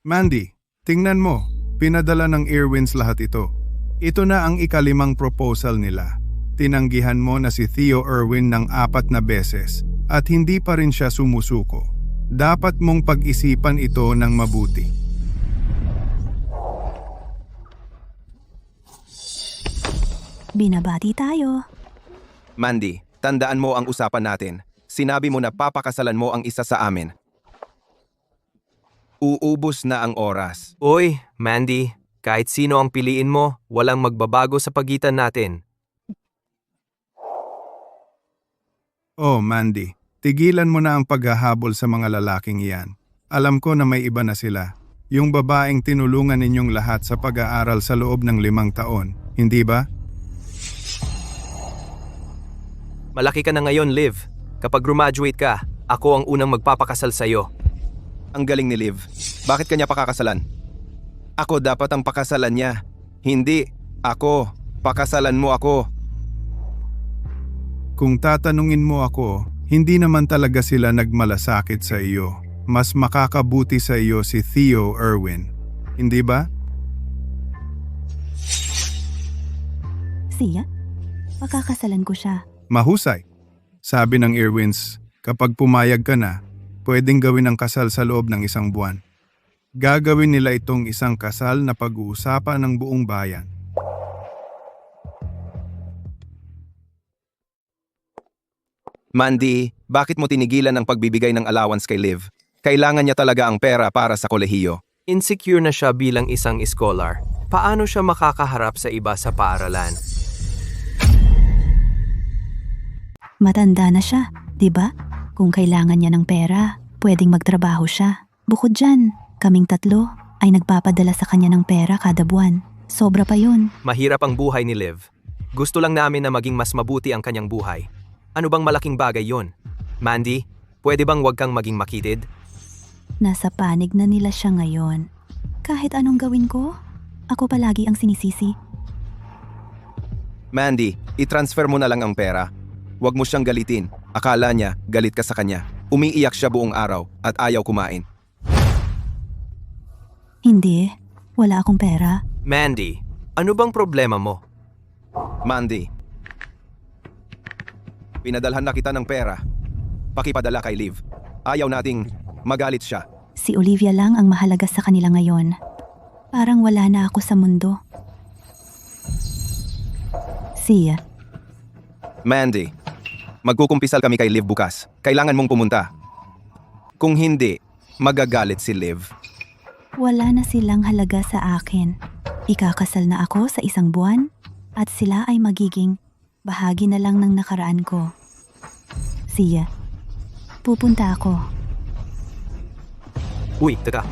Mandy, tingnan mo. Pinadala ng Airwinds lahat ito. Ito na ang ikalimang proposal nila. Tinanggihan mo na si Theo Irwin ng 4 na beses at hindi pa rin siya sumusuko. Dapat mong pag-isipan ito ng mabuti. Binabati tayo. Mandy, tandaan mo ang usapan natin. Sinabi mo na papakasalan mo ang isa sa amin. Uubos na ang oras. Uy, Mandy, kahit sino ang piliin mo, walang magbabago sa pagitan natin. Oh, Mandy, tigilan mo na ang paghahabol sa mga lalaking iyan. Alam ko na may iba na sila. Yung babaeng tinulungan ninyong lahat sa pag-aaral sa loob ng 5 taon, hindi ba? Malaki ka na ngayon, Liv. Kapag graduate ka, ako ang unang magpapakasal sa'yo. Ang galing ni Liv. Bakit kanya pakakasalan? Ako dapat ang pakasalan niya. Hindi, ako. Pakasalan mo ako. Kung tatanungin mo ako, hindi naman talaga sila nagmalasakit sa iyo. Mas makakabuti sa iyo si Theo Irwin. Hindi ba? Siya? Pakakasalan ko siya. Mahusay. Sabi ng Irwins, kapag pumayag ka na, pwedeng gawin ang kasal sa loob ng 1 buwan. Gagawin nila itong isang kasal na pag-uusapan ng buong bayan. Mandy, bakit mo tinigilan ang pagbibigay ng allowance kay Liv? Kailangan niya talaga ang pera para sa kolehiyo. Insecure na siya bilang isang scholar. Paano siya makakaharap sa iba sa paaralan? Matanda na siya, di ba? Kung kailangan niya ng pera, pwedeng magtrabaho siya. Bukod dyan, kaming 3 ay nagpapadala sa kanya ng pera kada buwan. Sobra pa yun. Mahirap ang buhay ni Liv. Gusto lang namin na maging mas mabuti ang kanyang buhay. Ano bang malaking bagay yon? Mandy, pwede bang wag kang maging makitid? Nasa panig na nila siya ngayon. Kahit anong gawin ko, ako palagi ang sinisisi. Mandy, i-transfer mo na lang ang pera. Huwag mo siyang galitin. Akala niya, galit ka sa kanya. Umiiyak siya buong araw at ayaw kumain. Hindi, wala akong pera. Mandy, ano bang problema mo? Mandy, pinadalhan na kita ng pera. Pakipadala kay Liv. Ayaw nating magalit siya. Si Olivia lang ang mahalaga sa kanila ngayon. Parang wala na ako sa mundo. Siya. Mandy, magkukumpisal kami kay Liv bukas. Kailangan mong pumunta. Kung hindi, magagalit si Liv. Wala na silang halaga sa akin. Ikakasal na ako sa 1 buwan at sila ay magiging bahagi na lang ng nakaraan ko. Siya. Pupunta ako. Uy, teka.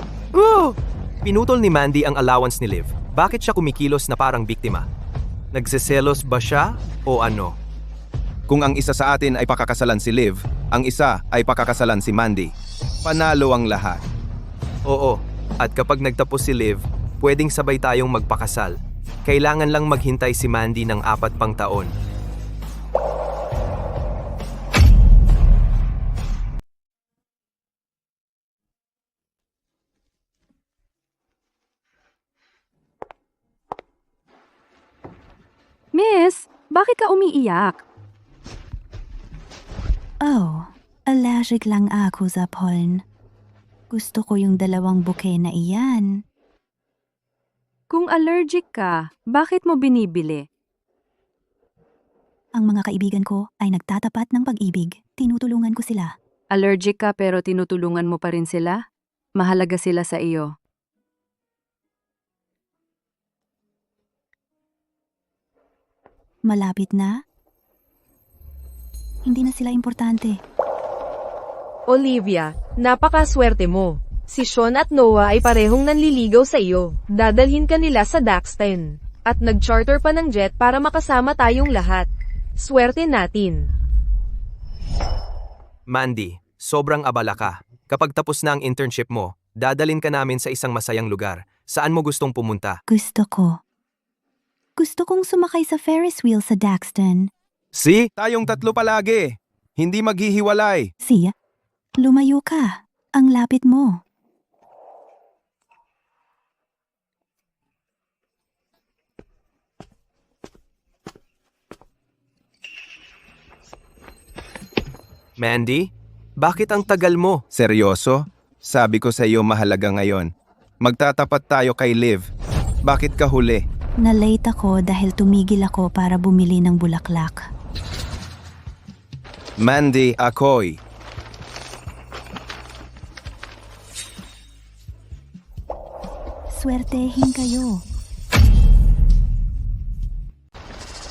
Pinutol ni Mandy ang allowance ni Liv. Bakit siya kumikilos na parang biktima? Nagseselos ba siya o ano? Kung ang isa sa atin ay pakakasalan si Liv, ang isa ay pakakasalan si Mandy. Panalo ang lahat. Oo, at kapag nagtapos si Liv, pwedeng sabay tayong magpakasal. Kailangan lang maghintay si Mandy ng 4 pang taon. Miss, bakit ka umiiyak? Oh, allergic lang ako sa pollen. Gusto ko yung 2 bouquet na iyan. Kung allergic ka, bakit mo binibili? Ang mga kaibigan ko ay nagtatapat ng pag-ibig. Tinutulungan ko sila. Allergic ka pero tinutulungan mo pa rin sila? Mahalaga sila sa iyo. Malapit na. Hindi na sila importante. Olivia, napakaswerte mo. Si Sean at Noah ay parehong nanliligaw sa iyo. Dadalhin ka nila sa Daxton. At nag-charter pa ng jet para makasama tayong lahat. Swerte natin. Mandy, sobrang abala ka. Kapag tapos na ang internship mo, dadalhin ka namin sa isang masayang lugar. Saan mo gustong pumunta? Gusto ko. Gusto kong sumakay sa Ferris wheel sa Daxton. See? Tayong 3 palagi. Hindi maghihiwalay. Siya, lumayo ka. Ang lapit mo. Mandy, bakit ang tagal mo? Seryoso? Sabi ko sa iyo mahalaga ngayon. Magtatapat tayo kay Liv. Bakit ka huli? Na-late ako dahil tumigil ako para bumili ng bulaklak. Mandy, ako'y. Swertehin kayo.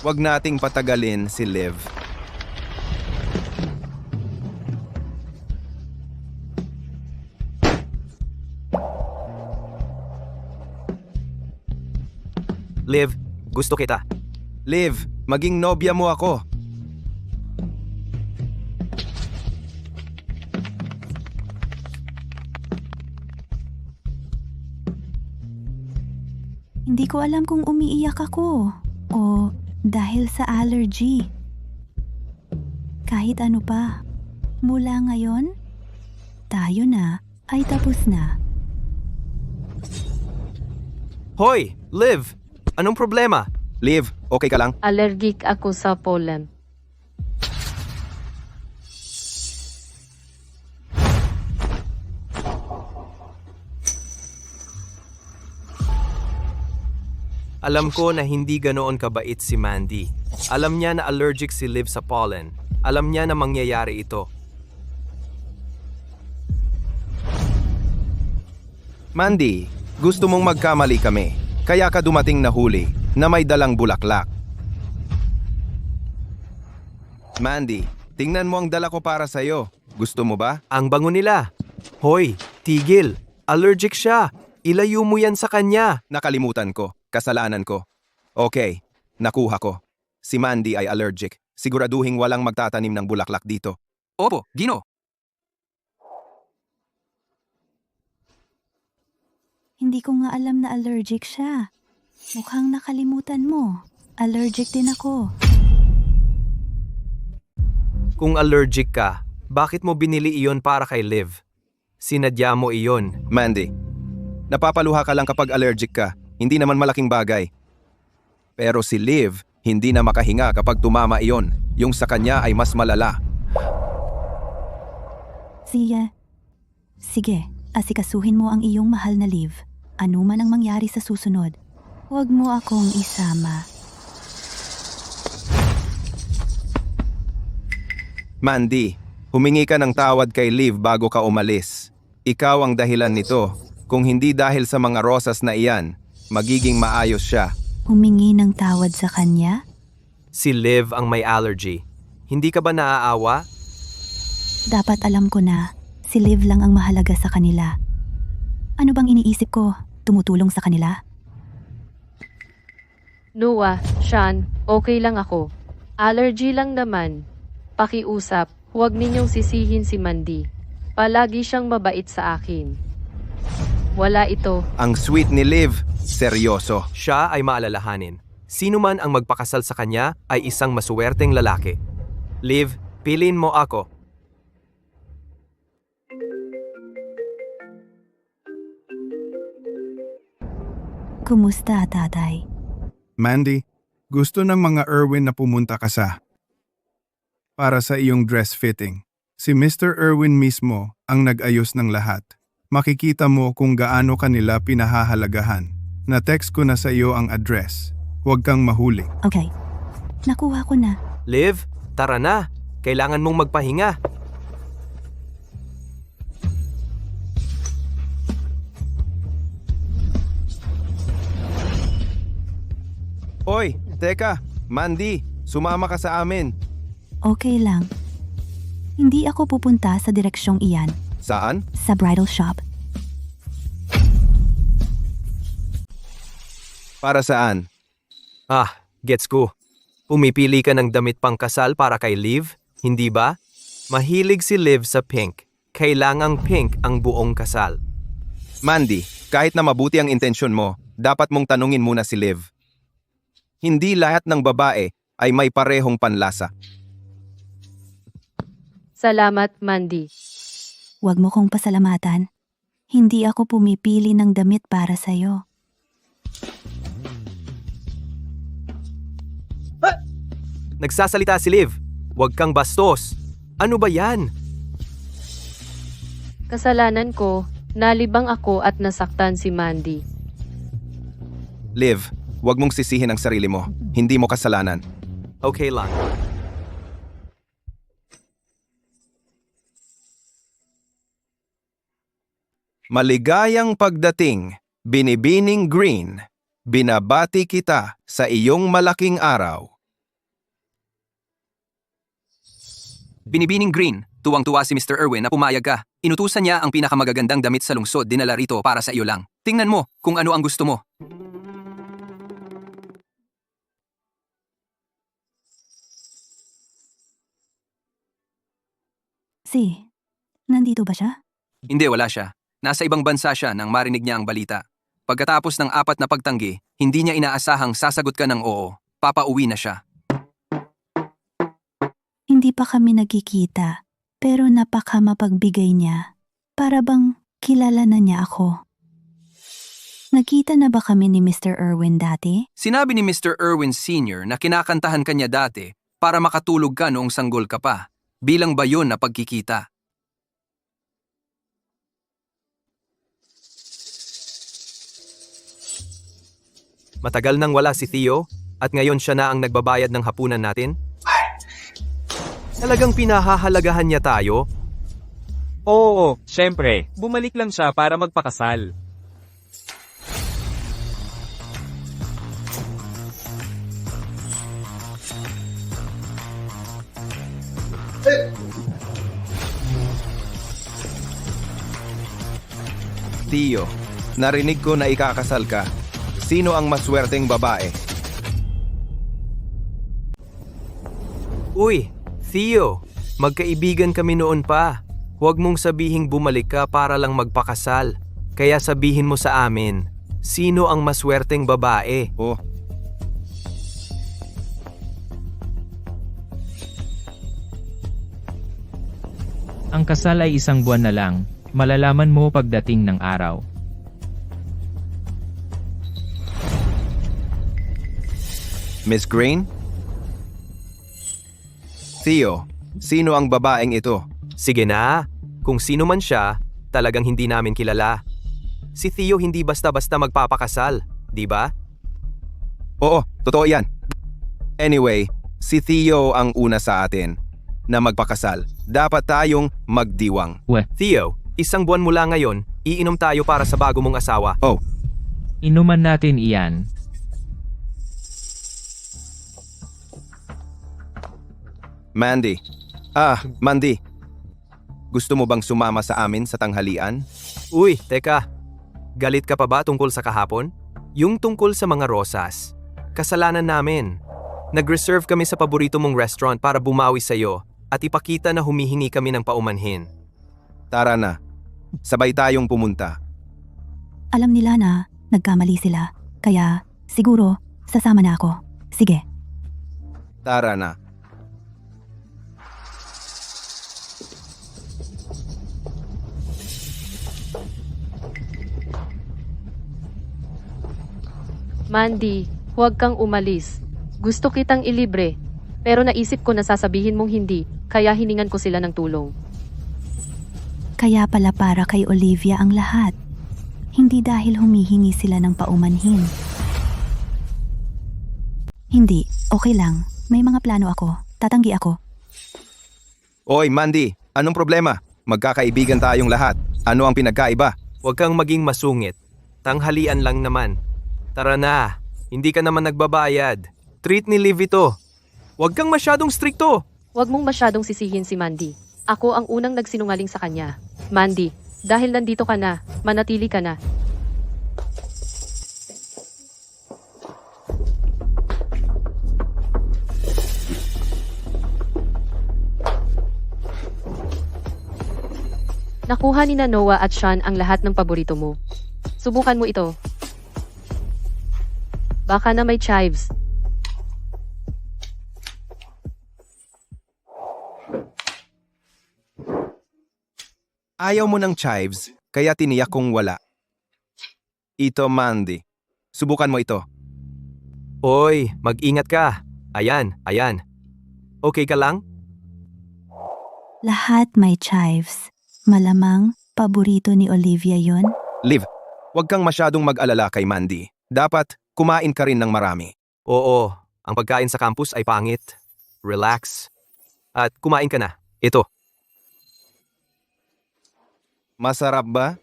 Huwag nating patagalin si Liv. Liv, gusto kita. Liv, maging nobya mo ako. Hindi ko alam kung umiiyak ako o dahil sa allergy. Kahit ano pa, mula ngayon, tayo na ay tapos na. Hoy, Liv! Anong problema? Liv, okay ka lang? Allergic ako sa pollen. Alam ko na hindi ganoon kabait si Mandy. Alam niya na allergic si Liv sa pollen. Alam niya na mangyayari ito. Mandy, gusto mong magkamali kami. Kaya ka dumating na huli na may dalang bulaklak. Mandy, tingnan mo ang dala ko para sa'yo. Gusto mo ba? Ang bango nila. Hoy, tigil. Allergic siya. Ilayo mo yan sa kanya. Nakalimutan ko. Kasalanan ko. Okay, nakuha ko. Si Mandy ay allergic. Siguraduhin walang magtatanim ng bulaklak dito. Opo, Gino. Hindi ko nga alam na allergic siya. Mukhang nakalimutan mo. Allergic din ako. Kung allergic ka, bakit mo binili iyon para kay Liv? Sinadya mo iyon. Mandy, napapaluha ka lang kapag allergic ka. Hindi naman malaking bagay. Pero si Liv, hindi na makahinga kapag tumama iyon. Yung sa kanya ay mas malala. Sige, asikasuhin mo ang iyong mahal na Liv. Ano man ang mangyari sa susunod, huwag mo akong isama. Mandy, humingi ka ng tawad kay Liv bago ka umalis. Ikaw ang dahilan nito. Kung hindi dahil sa mga rosas na iyan, magiging maayos siya. Humingi ng tawad sa kanya? Si Liv ang may allergy. Hindi ka ba naaawa? Dapat alam ko na, si Liv lang ang mahalaga sa kanila. Ano bang iniisip ko? Tumutulong sa kanila? Noah, Sean, okay lang ako. Allergy lang naman. Pakiusap, huwag ninyong sisihin si Mandy. Palagi siyang mabait sa akin. Wala ito. Ang sweet ni Liv, seryoso. Siya ay maalalahanin. Sino man ang magpakasal sa kanya ay isang masuwerteng lalaki. Liv, piliin mo ako. Kumusta, tatay? Mandy, gusto ng mga Erwin na pumunta ka para sa iyong dress fitting. Si Mr. Erwin mismo ang nag-ayos ng lahat. Makikita mo kung gaano kanila pinahahalagahan. Na-text ko na sa iyo ang address. Huwag kang mahuli. Okay, nakuha ko na. Liv, tara na. Kailangan mong magpahinga. Hoy, teka, Mandy, sumama ka sa amin. Okay lang. Hindi ako pupunta sa direksyong iyan. Saan? Sa bridal shop. Para saan? Gets ko. Pumipili ka ng damit pang kasal para kay Liv, hindi ba? Mahilig si Liv sa pink. Kailangang pink ang buong kasal. Mandy, kahit na mabuti ang intensyon mo, dapat mong tanungin muna si Liv. Hindi lahat ng babae ay may parehong panlasa. Salamat, Mandy. Huwag mo kong pasalamatan. Hindi ako pumipili ng damit para sa'yo. Nagsasalita si Liv. Huwag kang bastos. Ano ba yan? Kasalanan ko, nalibang ako at nasaktan si Mandy. Liv, huwag mong sisihin ang sarili mo. Hindi mo kasalanan. Okay lang. Maligayang pagdating, Binibining Green. Binabati kita sa iyong malaking araw. Binibining Green, tuwang-tuwa si Mr. Irwin na pumayag ka. Inutusan niya ang pinakamagagandang damit sa lungsod dinala rito para sa iyo lang. Tingnan mo kung ano ang gusto mo. Nandito ba siya? Hindi, wala siya. Nasa ibang bansa siya nang marinig niya ang balita. Pagkatapos ng 4 na pagtanggi, hindi niya inaasahang sasagot ka ng oo. Papauwi na siya. Hindi pa kami nagkikita, pero napaka mapagbigay niya. Para bang kilala na niya ako. Nagkita na ba kami ni Mr. Irwin dati? Sinabi ni Mr. Irwin Sr. na kinakantahan ka niya dati para makatulog ka noong sanggol ka pa. Bilang ba yun na pagkikita? Matagal nang wala si Theo at ngayon siya na ang nagbabayad ng hapunan natin? Talagang pinahahalagahan niya tayo? Oo, syempre. Bumalik lang siya para magpakasal. Theo, narinig ko na ikakasal ka. Sino ang maswerteng babae? Uy, Theo, magkaibigan kami noon pa. Huwag mong sabihing bumalik ka para lang magpakasal. Kaya sabihin mo sa amin, sino ang maswerteng babae? Oh, Ang kasal ay 1 buwan na lang. Malalaman mo pagdating ng araw. Miss Green? Theo, sino ang babaeng ito? Sige na, kung sino man siya, talagang hindi namin kilala. Si Theo hindi basta-basta magpapakasal, di ba? Oo, totoo yan. Anyway, si Theo ang una sa atin na magpakasal. Dapat tayong magdiwang. Theo, 1 buwan mula ngayon, iinom tayo para sa bago mong asawa. Oh, Inuman natin iyan. Mandy. Mandy. Gusto mo bang sumama sa amin sa tanghalian? Uy, teka. Galit ka pa ba tungkol sa kahapon? Yung tungkol sa mga rosas. Kasalanan namin. Nag-reserve kami sa paborito mong restaurant para bumawi sa'yo at ipakita na humihingi kami ng paumanhin. Tara na. Sabay tayong pumunta. Alam nila na nagkamali sila. Kaya siguro sasama na ako. Sige. Tara na. Mandy, huwag kang umalis. Gusto kitang ilibre. Pero naisip ko na sasabihin mong hindi, kaya hiningan ko sila ng tulong. Kaya pala para kay Olivia ang lahat. Hindi dahil humihingi sila ng paumanhin. Hindi, okay lang. May mga plano ako. Tatanggi ako. Oy, Mandy, anong problema? Magkakaibigan tayong lahat. Ano ang pinagkaiba? Huwag kang maging masungit. Tanghalian lang naman. Tara na, hindi ka naman nagbabayad. Treat ni Liv ito. Huwag kang masyadong strikto. Huwag mong masyadong sisihin si Mandy. Ako ang unang nagsinungaling sa kanya. Mandy, dahil nandito ka na, manatili ka na. Nakuha ni Noah at Sean ang lahat ng paborito mo. Subukan mo ito. Baka na may chives. Ayaw mo ng chives, kaya tiniyak kong wala. Ito, Mandy. Subukan mo ito. Oy, mag-ingat ka. Ayan. Okay ka lang? Lahat may chives. Malamang, paborito ni Olivia yon. Liv, huwag kang masyadong mag-alala kay Mandy. Dapat, kumain ka rin ng marami. Oo, ang pagkain sa campus ay pangit. Relax. At kumain ka na. Ito. Masarap ba?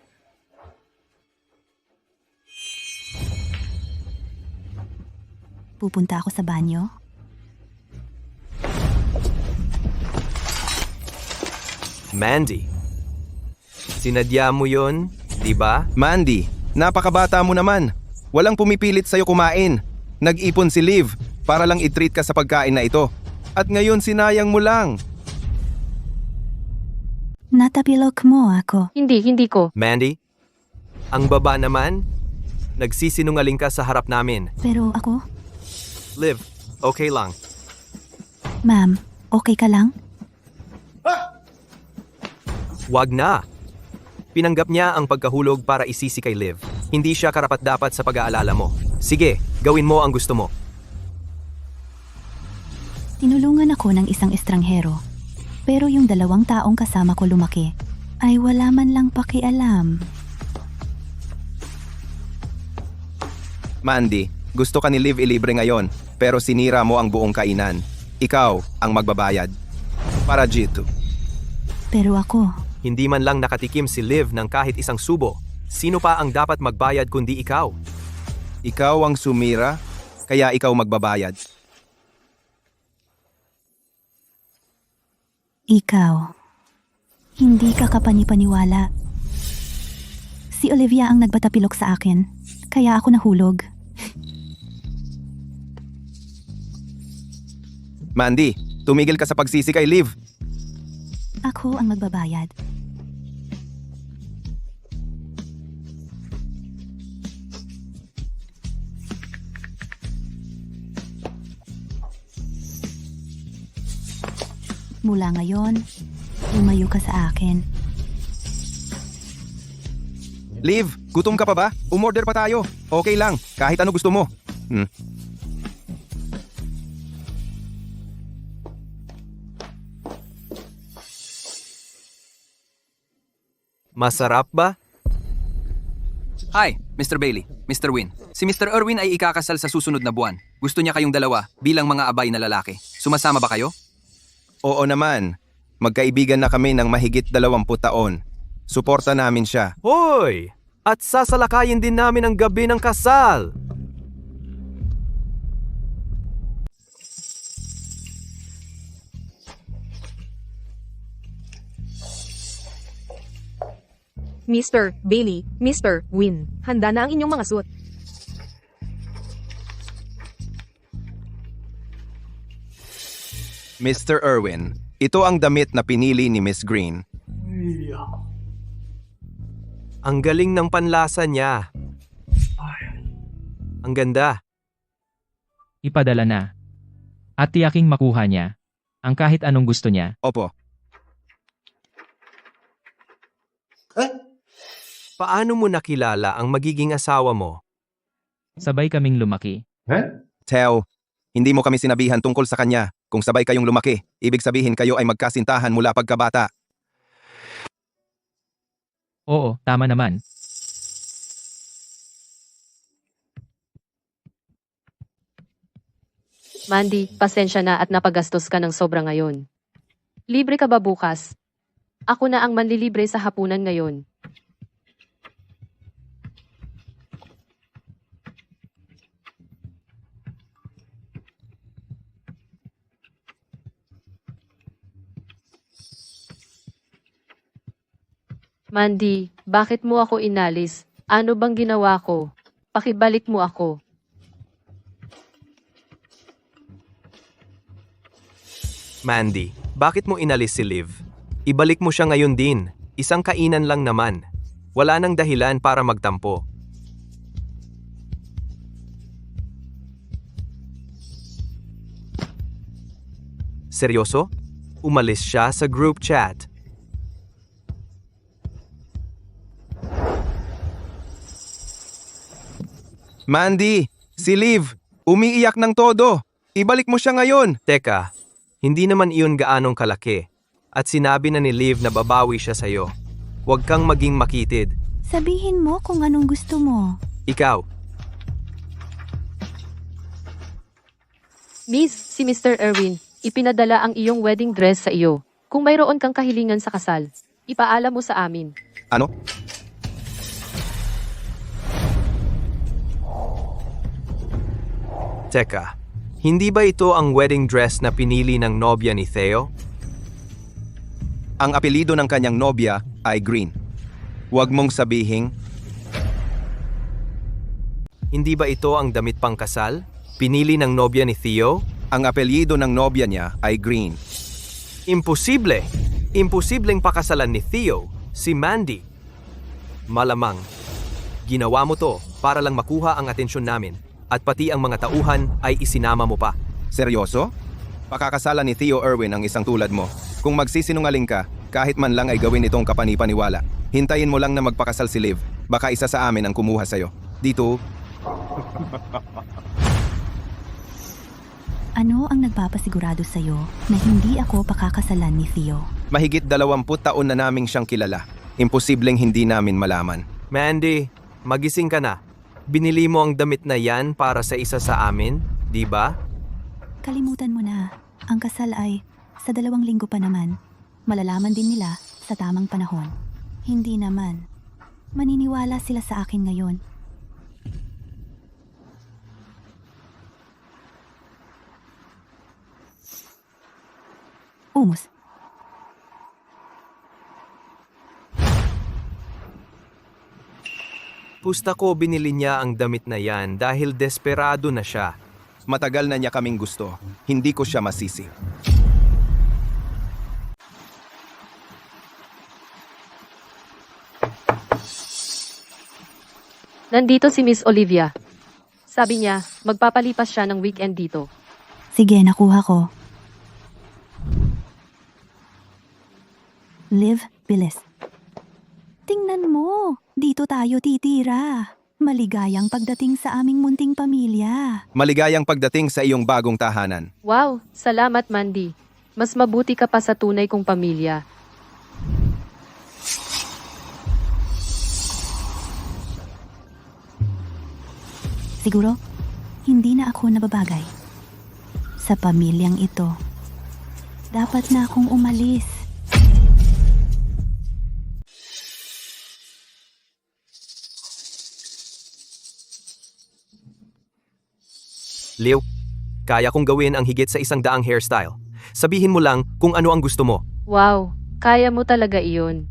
Pupunta ako sa banyo. Mandy. Sinadya mo yon, di ba? Mandy, napakabata mo naman. Walang pumipilit sa'yo kumain. Nag-ipon si Liv para lang i-treat ka sa pagkain na ito. At ngayon sinayang mo lang. Natapilok mo ako. Hindi ko. Mandy, ang baba naman, nagsisinungaling ka sa harap namin. Pero ako, Liv, okay lang. ma'am, okay ka lang? Wag na. Pinanggap niya ang pagkahulog para isisi kay Liv. Hindi siya karapat-dapat sa pag-aalala mo. Sige, gawin mo ang gusto mo. Tinulungan ako ng isang estranghero. Pero yung 2 taong kasama ko lumaki, ay wala man lang pakialam. Mandy, gusto ka ni Liv ilibre ngayon, pero sinira mo ang buong kainan. Ikaw ang magbabayad. Para G2. Pero ako, Hindi man lang nakatikim si Liv ng kahit isang subo. Sino pa ang dapat magbayad kundi ikaw? Ikaw ang sumira, kaya ikaw magbabayad. ikaw, hindi ka kapanipaniwala. Si Olivia ang nagbatapilok sa akin, kaya ako nahulog. Mandy, tumigil ka sa pagsisi kay Liv. Ako ang magbabayad. Mula ngayon, lumayo ka sa akin. Liv, gutom ka pa ba? Umorder pa tayo. Okay lang, kahit ano gusto mo. Masarap ba? Hi, Mr. Bailey, Mr. Win. Si Mr. Irwin ay ikakasal sa susunod na buwan. Gusto niya kayong dalawa bilang mga abay na lalaki. Sumasama ba kayo? Oo naman. Magkaibigan na kami ng mahigit 20 taon. Suporta namin siya. Hoy! At sasalakayin din namin ang gabi ng kasal! Mr. Bailey, Mr. Win, handa na ang inyong mga suot. Mr. Irwin, ito ang damit na pinili ni Miss Green. Ang galing ng panlasa niya. Ang ganda. Ipadala na. At tiyaking makuha niya ang kahit anong gusto niya. Opo. Paano mo nakilala ang magiging asawa mo? Sabay kaming lumaki. Teo, hindi mo kami sinabihan tungkol sa kanya. Kung sabay kayong lumaki, ibig sabihin kayo ay magkasintahan mula pagkabata. Oo, tama naman. Mandy, pasensya na at napagastos ka ng sobra ngayon. Libre ka ba bukas? Ako na ang manlilibre sa hapunan ngayon. Mandy, bakit mo ako inalis? Ano bang ginawa ko? Pakibalik mo ako. Mandy, bakit mo inalis si Liv? Ibalik mo siya ngayon din. Isang kainan lang naman. Wala nang dahilan para magtampo. Seryoso? Umalis siya sa group chat. Mandy, si Liv, umiiyak ng todo. Ibalik mo siya ngayon. Teka, hindi naman iyon gaanong kalaki. At sinabi na ni Liv na babawi siya sa'yo. Huwag kang maging makitid. Sabihin mo kung anong gusto mo. Ikaw, Miss, si Mr. Erwin, ipinadala ang iyong wedding dress sa iyo. Kung mayroon kang kahilingan sa kasal, ipaalam mo sa amin. Ano? teka. Hindi ba ito ang wedding dress na pinili ng nobya ni Theo? Ang apelido ng kanyang nobya ay Green. Huwag mong sabihing, Hindi ba ito ang damit pang kasal? Pinili ng nobya ni Theo? ang apelyido ng nobya niya ay Green. Imposible! Imposibleng pakasalan ni Theo, si Mandy. Malamang, ginawa mo to para lang makuha ang atensyon namin at pati ang mga tauhan ay isinama mo pa. Seryoso? Pakakasalan ni Theo Erwin ang isang tulad mo. Kung magsisinungaling ka, kahit man lang ay gawin itong kapanipaniwala. Hintayin mo lang na magpakasal si Liv. Baka isa sa amin ang kumuha sa'yo. Dito, Ano ang nagpapasigurado sa'yo na hindi ako pakakasalan ni Theo? mahigit 20 taon na naming siyang kilala. Imposibleng hindi namin malaman. Mandy, magising ka na. Binili mo ang damit na yan para sa isa sa amin, di ba? Kalimutan mo na, ang kasal ay sa 2 linggo pa naman. Malalaman din nila sa tamang panahon. Hindi naman. Maniniwala sila sa akin ngayon. Umus. Pusta ko binili niya ang damit na yan dahil desperado na siya. Matagal na niya kaming gusto. Hindi ko siya masisi. Nandito si Miss Olivia. Sabi niya, magpapalipas siya ng weekend dito. Sige, nakuha ko. Liv, bilis. Tingnan mo, dito tayo titira. Maligayang pagdating sa aming munting pamilya. Maligayang pagdating sa iyong bagong tahanan. Wow, salamat Mandy. Mas mabuti ka pa sa tunay kong pamilya. Siguro, hindi na ako nababagay. Sa pamilyang ito, dapat na akong umalis. Liw, kaya kong gawin ang higit sa 100 hairstyle. Sabihin mo lang kung ano ang gusto mo. Wow, kaya mo talaga iyon.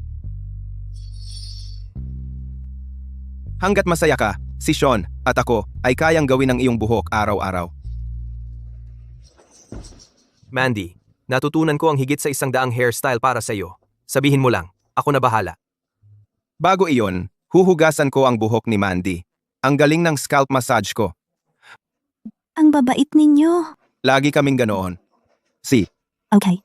Hanggat masaya ka, si Sean at ako ay kayang gawin ang iyong buhok araw-araw. Mandy, natutunan ko ang higit sa 100 hairstyle para sa iyo. Sabihin mo lang, ako na bahala. Bago iyon, huhugasan ko ang buhok ni Mandy. Ang galing ng scalp massage ko. Ang babait ninyo. Lagi kaming ganoon. Si, Okay.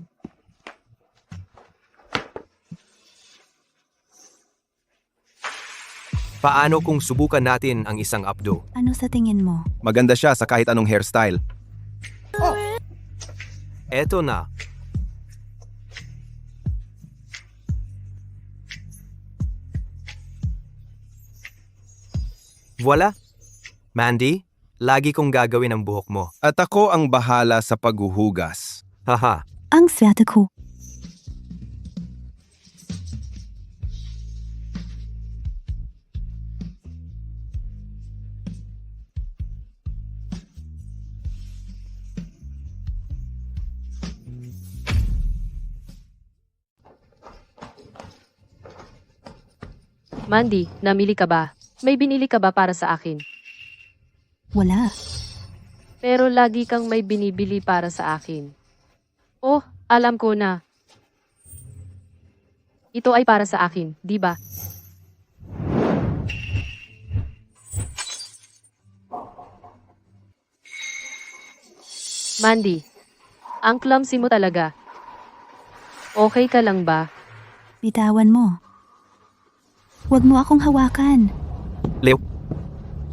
Paano kung subukan natin ang isang updo? Ano sa tingin mo? maganda siya sa kahit anong hairstyle. Eto na. Voila! Mandy, lagi kong gagawin ang buhok mo. At ako ang bahala sa paghuhugas. Haha. Ang swerte ko. Mandy, namili ka ba? May binili ka ba para sa akin? Wala. Pero lagi kang may binibili para sa akin. Oh, alam ko na. Ito ay para sa akin, di ba? Mandy, ang clumsy mo talaga. Okay ka lang ba? Bitawan mo. Huwag mo akong hawakan. Liw,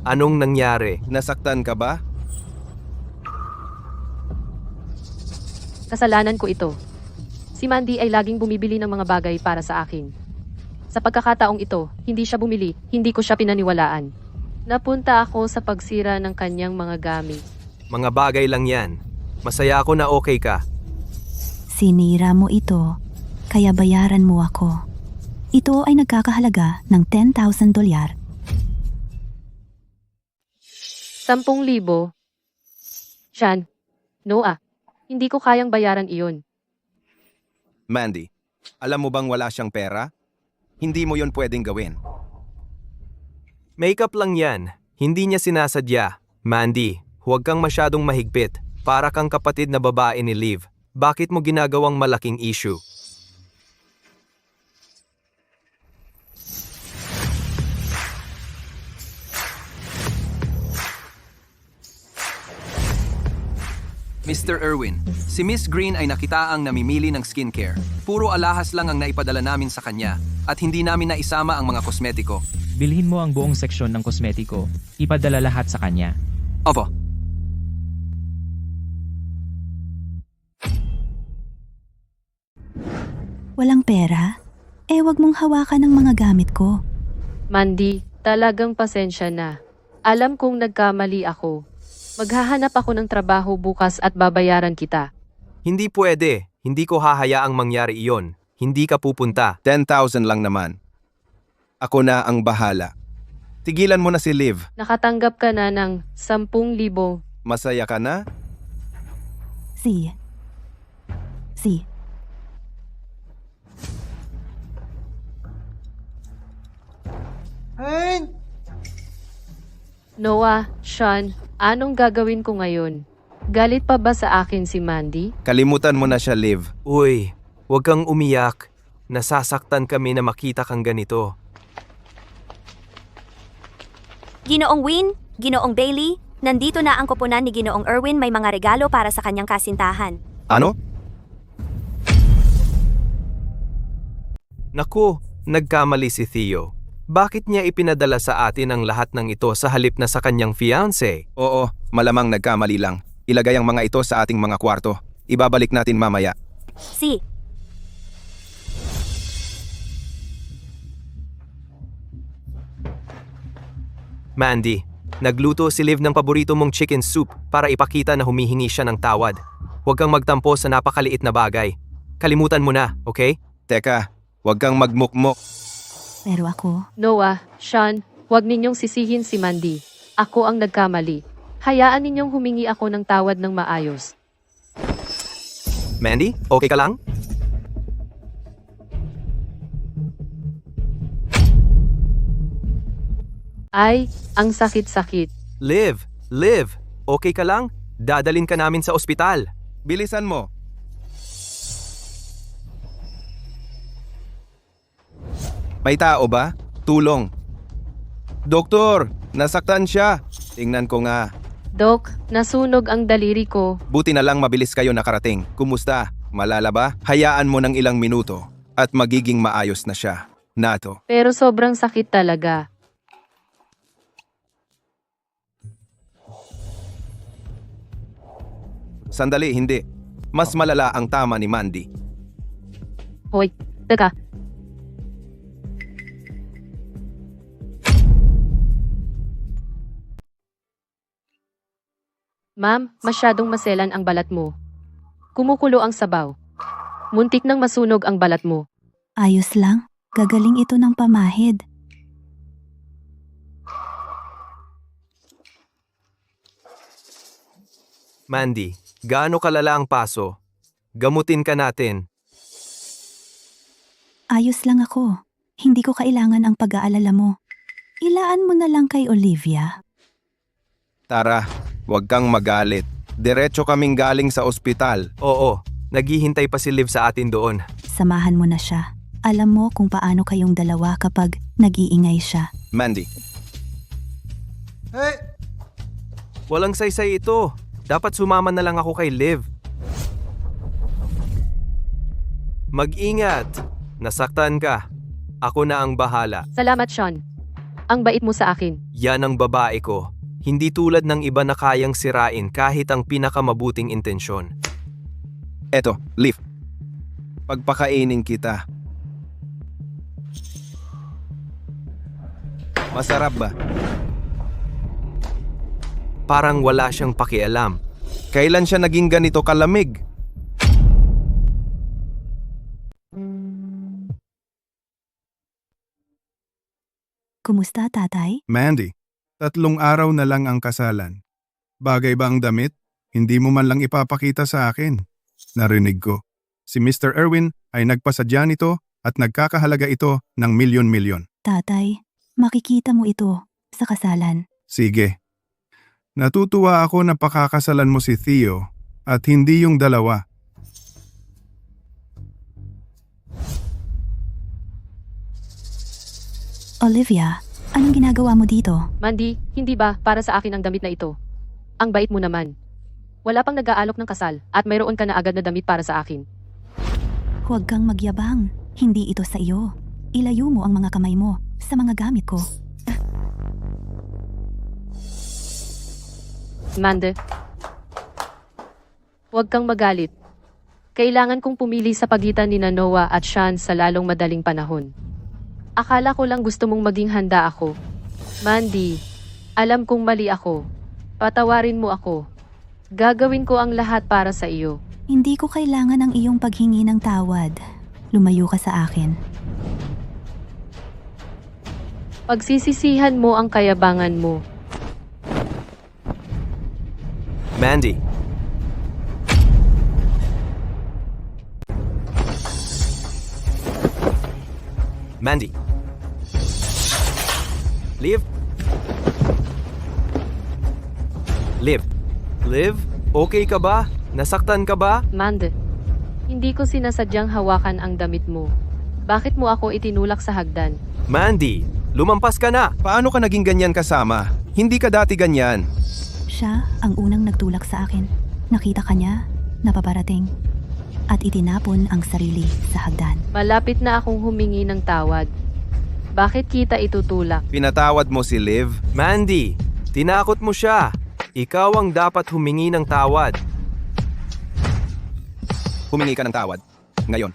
anong nangyari? Nasaktan ka ba? Kasalanan ko ito. Si Mandy ay laging bumibili ng mga bagay para sa akin. Sa pagkakataong ito, hindi siya bumili, hindi ko siya pinaniwalaan. Napunta ako sa pagsira ng kanyang mga gamit. Mga bagay lang yan. Masaya ako na okay ka. Sinira mo ito, kaya bayaran mo ako. Ito ay nagkakahalaga ng $10,000. 10,000. Sean, Noah, hindi ko kayang bayaran iyon. Mandy, alam mo bang wala siyang pera? Hindi mo yon pwedeng gawin. Makeup lang yan. Hindi niya sinasadya. Mandy, huwag kang masyadong mahigpit. Para kang kapatid na babae ni Liv. Bakit mo ginagawang malaking issue? Mr. Irwin, si Miss Green ay nakitaang namimili ng skincare. Puro alahas lang ang naipadala namin sa kanya at hindi namin naisama ang mga kosmetiko. Bilhin mo ang buong seksyon ng kosmetiko. Ipadala lahat sa kanya. Opo. Walang pera? Wag mong hawakan ang mga gamit ko. Mandy, talagang pasensya na. Alam kong nagkamali ako. Maghahanap ako ng trabaho bukas at babayaran kita. Hindi pwede. Hindi ko hahayaang mangyari iyon. Hindi ka pupunta. 10,000 lang naman. Ako na ang bahala. Tigilan mo na si Liv. Nakatanggap ka na ng 10,000. Masaya ka na? Si. Noah, Sean, anong gagawin ko ngayon? Galit pa ba sa akin si Mandy? Kalimutan mo na siya, Liv. Uy, huwag kang umiyak. Nasasaktan kami na makita kang ganito. Ginoong Win, Ginoong Bailey, nandito na ang koponan ni Ginoong Irwin, may mga regalo para sa kanyang kasintahan. Ano? Naku, nagkamali si Theo. Bakit niya ipinadala sa atin ang lahat ng ito sa halip na sa kanyang fiancé? Oo, malamang nagkamali lang. Ilagay ang mga ito sa ating mga kwarto. Ibabalik natin mamaya. Si. Mandy, nagluto si Liv ng paborito mong chicken soup para ipakita na humihingi siya ng tawad. Huwag kang magtampo sa napakaliit na bagay. Kalimutan mo na, okay? Teka, huwag kang magmukmok. Pero ako, Noah, Sean, huwag ninyong sisihin si Mandy. Ako ang nagkamali. Hayaan ninyong humingi ako ng tawad ng maayos. Mandy, okay ka lang? Ay, ang sakit-sakit. Liv, okay ka lang? Dadalin ka namin sa ospital. Bilisan mo. May tao ba? Tulong. Doktor, nasaktan siya. Tingnan ko nga. Dok, nasunog ang daliri ko. Buti na lang mabilis kayo nakarating. Kumusta? Malala ba? Hayaan mo ng ilang minuto at magiging maayos na siya. Nato. Pero sobrang sakit talaga. Sandali, hindi. Mas malala ang tama ni Mandy. Hoy, teka. Ma'am, masyadong maselan ang balat mo. Kumukulo ang sabaw. Muntik nang masunog ang balat mo. ayos lang. Gagaling ito ng pamahid. Mandy, gaano kalala ang paso? Gamutin ka natin. Ayos lang ako. Hindi ko kailangan ang pag-aalala mo. Ilaan mo na lang kay Olivia. Tara, huwag kang magalit. Diretso kaming galing sa ospital. Oo, naghihintay pa si Liv sa atin doon. Samahan mo na siya. Alam mo kung paano kayong dalawa kapag nag-iingay siya. Mandy, Walang saysay ito. Dapat sumama na lang ako kay Liv. Mag-ingat. Nasaktan ka. Ako na ang bahala. Salamat, Sean. Ang bait mo sa akin. Yan ang babae ko. Hindi tulad ng iba na kayang sirain kahit ang pinakamabuting intensyon. eto, Liv. Pagpakainin kita. Masarap ba? Parang wala siyang pakialam. Kailan siya naging ganito kalamig? Kumusta, tatay? Mandy, 3 araw na lang ang kasalan. Bagay ba ang damit? Hindi mo man lang ipapakita sa akin. Narinig ko. Si Mr. Erwin ay nagpasadya nito at nagkakahalaga ito ng milyon-milyon. Tatay, makikita mo ito sa kasalan. Sige. Natutuwa ako na pakakasalan mo si Theo at hindi yung dalawa. Olivia, anong ginagawa mo dito? Mandy, hindi ba para sa akin ang damit na ito? Ang bait mo naman. Wala pang nag-aalok ng kasal at mayroon ka na agad na damit para sa akin. Huwag kang magyabang. Hindi ito sa iyo. Ilayo mo ang mga kamay mo sa mga gamit ko. Mande. Huwag kang magalit. Kailangan kong pumili sa pagitan ni Noah at Sean sa lalong madaling panahon. Akala ko lang gusto mong maging handa ako. Mandy, alam kong mali ako. Patawarin mo ako. Gagawin ko ang lahat para sa iyo. Hindi ko kailangan ng iyong paghingi ng tawad. Lumayo ka sa akin. Pagsisisihan mo ang kayabangan mo. Mandy. Mandy. Liv. Liv. Liv, okay ka ba? Nasaktan ka ba? Mande, hindi ko sinasadyang hawakan ang damit mo. Bakit mo ako itinulak sa hagdan? Mandy, lumampas ka na. Paano ka naging ganyan kasama? Hindi ka dati ganyan. Siya ang unang nagtulak sa akin. Nakita ka niya, napaparating, at itinapon ang sarili sa hagdan. Malapit na akong humingi ng tawad. Bakit kita itutulak? Pinatawad mo si Liv. Mandy, tinakot mo siya. Ikaw ang dapat humingi ng tawad. Humingi ka ng tawad. Ngayon.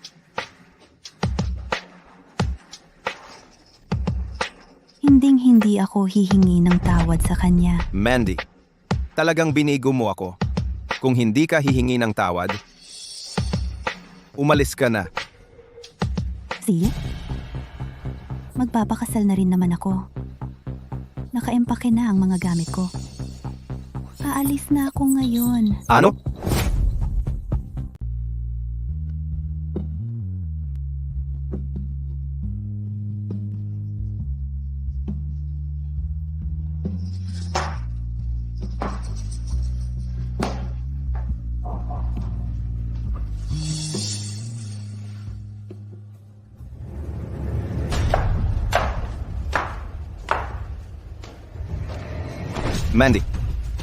Hinding-hindi ako hihingi ng tawad sa kanya. Mandy, talagang binigo mo ako. Kung hindi ka hihingi ng tawad, umalis ka na. See? Magpapakasal na rin naman ako. Nakaempake na ang mga gamit ko. Aalis na ako ngayon. Ano? Mandy,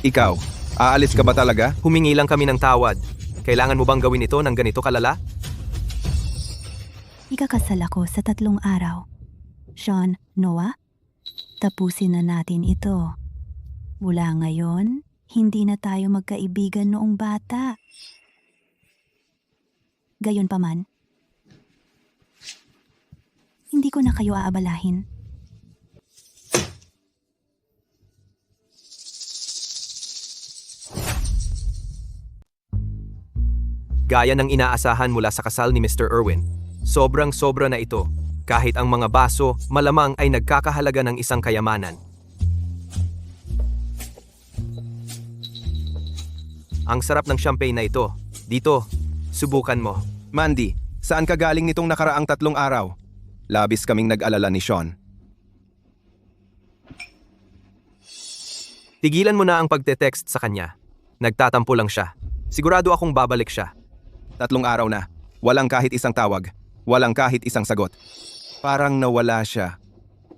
ikaw, aalis ka ba talaga? Humingi lang kami ng tawad. Kailangan mo bang gawin ito ng ganito kalala? Ikakasal ako sa 3 araw. Sean, Noah, tapusin na natin ito. Mula ngayon, hindi na tayo magkaibigan noong bata. Gayunpaman, hindi ko na kayo aabalahin. Gaya ng inaasahan mula sa kasal ni Mr. Erwin, sobrang-sobra na ito. Kahit ang mga baso, malamang ay nagkakahalaga ng isang kayamanan. Ang sarap ng champagne na ito. Dito, subukan mo. Mandy, saan ka galing nitong nakaraang 3 araw? Labis kaming nag-alala ni Sean. Tigilan mo na ang pagte-text sa kanya. Nagtatampo lang siya. Sigurado akong babalik siya. 3 araw na. Walang kahit isang tawag. Walang kahit isang sagot. Parang nawala siya.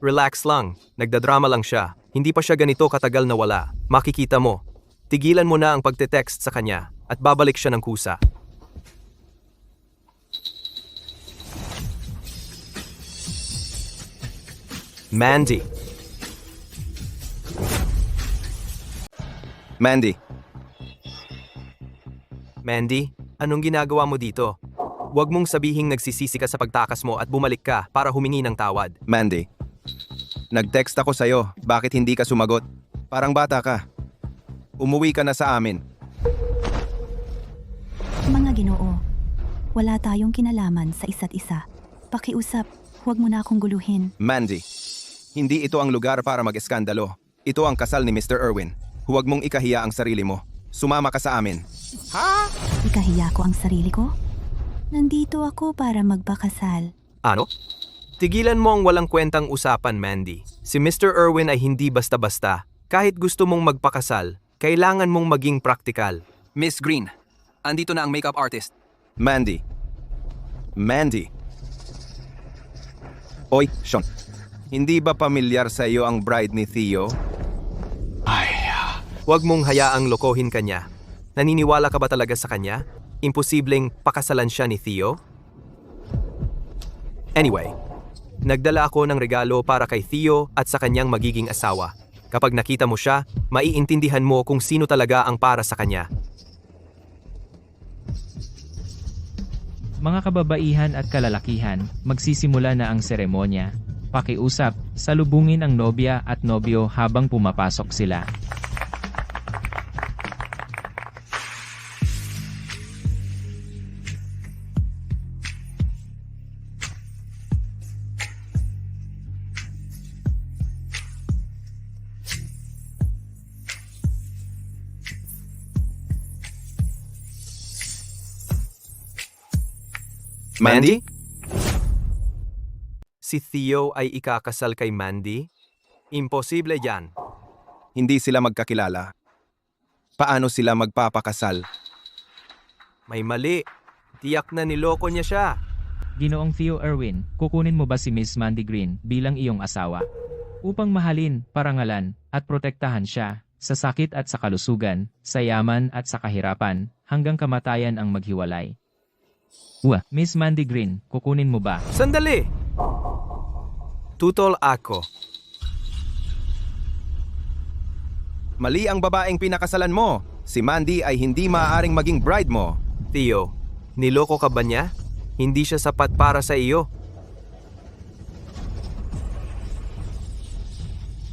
Relax lang. Nagdadrama lang siya. Hindi pa siya ganito katagal na wala. Makikita mo. Tigilan mo na ang pagte-text sa kanya at babalik siya ng kusa. Mandy. Mandy, Mandy, anong ginagawa mo dito? Huwag mong sabihing nagsisisi ka sa pagtakas mo at bumalik ka para humingi ng tawad. Mandy, nag-text ako sa'yo. Bakit hindi ka sumagot? Parang bata ka. Umuwi ka na sa amin. Mga Ginoo, wala tayong kinalaman sa isa't isa. Pakiusap, huwag mo na akong guluhin. Mandy, hindi ito ang lugar para mag-eskandalo. Ito ang kasal ni Mr. Irwin. Huwag mong ikahiya ang sarili mo. Sumama ka sa amin. Ikahiya ko ang sarili ko? Nandito ako para magpakasal. Ano? Tigilan mo ang walang kwentang usapan, Mandy. Si Mr. Irwin ay hindi basta-basta. Kahit gusto mong magpakasal, kailangan mong maging praktikal. Miss Green, andito na ang makeup artist. Mandy. Oy, Sean. Hindi ba pamilyar sa iyo ang bride ni Theo? Huwag mong hayaang lokohin kanya. Naniniwala ka ba talaga sa kanya? Imposibleng pakasalan siya ni Theo? Anyway, nagdala ako ng regalo para kay Theo at sa kanyang magiging asawa. Kapag nakita mo siya, maiintindihan mo kung sino talaga ang para sa kanya. Mga kababaihan at kalalakihan, magsisimula na ang seremonya. Pakiusap, salubungin ang nobya at nobyo habang pumapasok sila. Mandy? Si Theo ay ikakasal kay Mandy? Imposible yan. Hindi sila magkakilala. Paano sila magpapakasal? May mali. Tiyak na niloko niya siya. Ginoong Theo Irwin, kukunin mo ba si Miss Mandy Green bilang iyong asawa? Upang mahalin, parangalan, at protektahan siya, sa sakit at sa kalusugan, sa yaman at sa kahirapan, hanggang kamatayan ang maghiwalay. Miss Mandy Green, kukunin mo ba? Sandali! Tutol ako. Mali ang babaeng pinakasalan mo. Si Mandy ay hindi maaaring maging bride mo. Theo, niloko ka ba niya? Hindi siya sapat para sa iyo.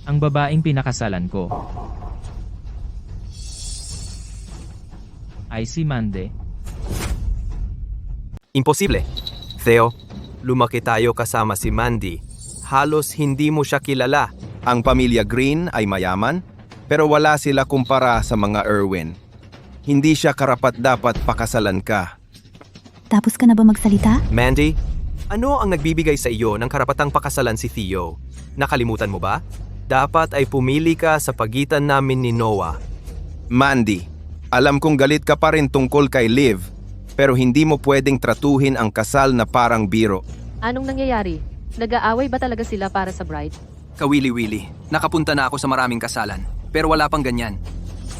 Ang babaeng pinakasalan ko ay si Mandy. Imposible. Theo, lumaki tayo kasama si Mandy. Halos hindi mo siya kilala. Ang pamilya Green ay mayaman, pero wala sila kumpara sa mga Irwin. Hindi siya karapat-dapat pakasalan ka. Tapos ka na ba magsalita? Mandy, ano ang nagbibigay sa iyo ng karapatang pakasalan si Theo? Nakalimutan mo ba? Dapat ay pumili ka sa pagitan namin ni Noah. Mandy, alam kong galit ka pa rin tungkol kay Liv, pero hindi mo pwedeng tratuhin ang kasal na parang biro. Anong nangyayari? Nag-aaway ba talaga sila para sa bride? Kawili-wili. Nakapunta na ako sa maraming kasalan. Pero wala pang ganyan.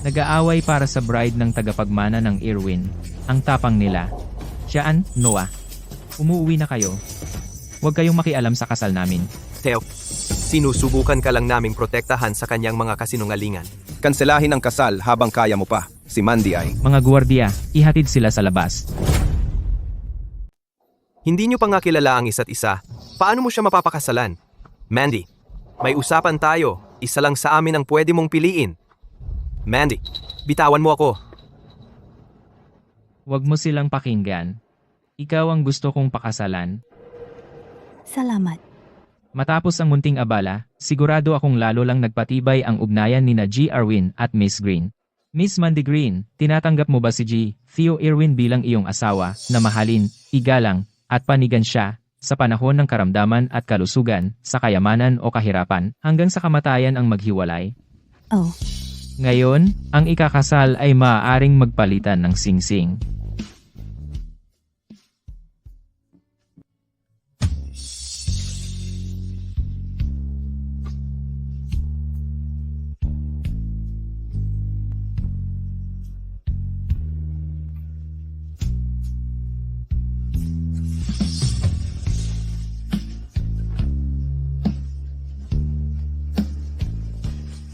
Nag-aaway para sa bride ng tagapagmana ng Irwin. Ang tapang nila. Siyaan, Noah. Umuwi na kayo. Huwag kayong makialam sa kasal namin. Theo, sinusubukan ka lang naming protektahan sa kanyang mga kasinungalingan. Kanselahin ang kasal habang kaya mo pa. Si Mandy ay... Mga gwardiya, ihatid sila sa labas. Hindi nyo pa nga kilala ang isa't isa. Paano mo siya mapapakasalan? Mandy, may usapan tayo. Isa lang sa amin ang pwede mong piliin. Mandy, bitawan mo ako. Huwag mo silang pakinggan. Ikaw ang gusto kong pakasalan. Salamat. Matapos ang munting abala, sigurado akong lalo lang nagpatibay ang ugnayan ni na G. Irwin at Miss Green. Miss Mandy Green, tinatanggap mo ba si G. Theo Irwin bilang iyong asawa na mahalin, igalang, at panigan siya sa panahon ng karamdaman at kalusugan, sa kayamanan o kahirapan, hanggang sa kamatayan ang maghiwalay? Oh, Ngayon, ang ikakasal ay maaaring magpalitan ng singsing.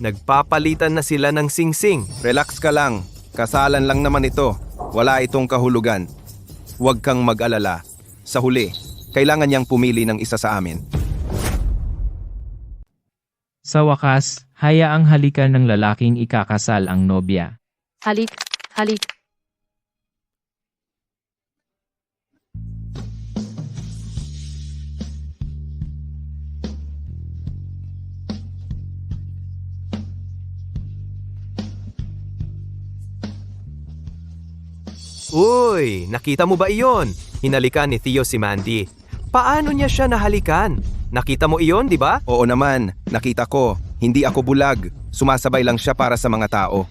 Nagpapalitan na sila ng singsing. Relax ka lang. Kasalan lang naman ito. Wala itong kahulugan. Huwag kang mag-alala. Sa huli, kailangan niyang pumili ng isa sa amin. Sa wakas, hayaang halikan ng lalaking ikakasal ang nobya. Halik, halik. Uy, nakita mo ba iyon? Hinalikan ni Theo si Mandy. Paano niya siya nahalikan? Nakita mo iyon, di ba? Oo naman, nakita ko. Hindi ako bulag. Sumasabay lang siya para sa mga tao.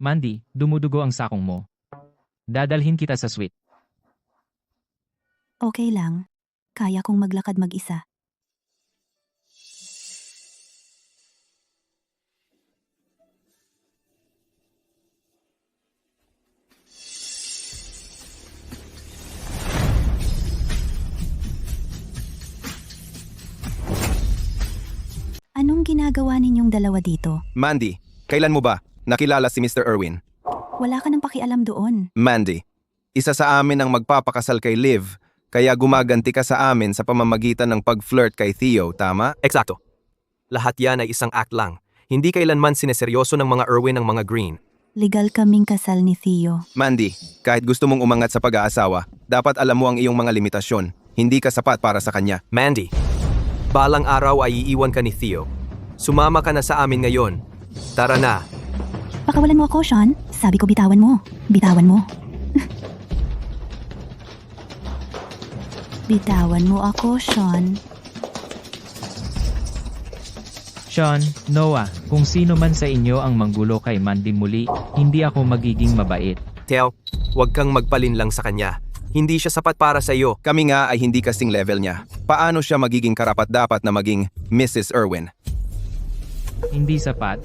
Mandy, dumudugo ang sakong mo. Dadalhin kita sa suite. Okay lang. Kaya kong maglakad mag-isa. Anong ginagawa ninyong dalawa dito? Mandy, kailan mo ba nakilala si Mr. Irwin? Wala ka nang pakialam doon. Mandy, isa sa amin ang magpapakasal kay Liv, kaya gumaganti ka sa amin sa pamamagitan ng pag-flirt kay Theo, tama? Eksakto. Lahat yan ay isang act lang. Hindi kailanman sineseryoso ng mga Irwin ang mga Green. Legal kaming kasal ni Theo. Mandy, kahit gusto mong umangat sa pag-aasawa, dapat alam mo ang iyong mga limitasyon. Hindi ka sapat para sa kanya. Mandy, balang araw ay iiwan ka ni Theo. Sumama ka na sa amin ngayon. Tara na. Pakawalan mo ako, Sean. Sabi ko bitawan mo. Bitawan mo. Bitawan mo ako, Sean. Sean, Noah, kung sino man sa inyo ang manggulo kay Mandy muli, hindi ako magiging mabait. Theo, huwag kang magpalinlang sa kanya. Hindi siya sapat para sa iyo. Kami nga ay hindi kasing level niya. Paano siya magiging karapat-dapat na maging Mrs. Irwin? Hindi sapat.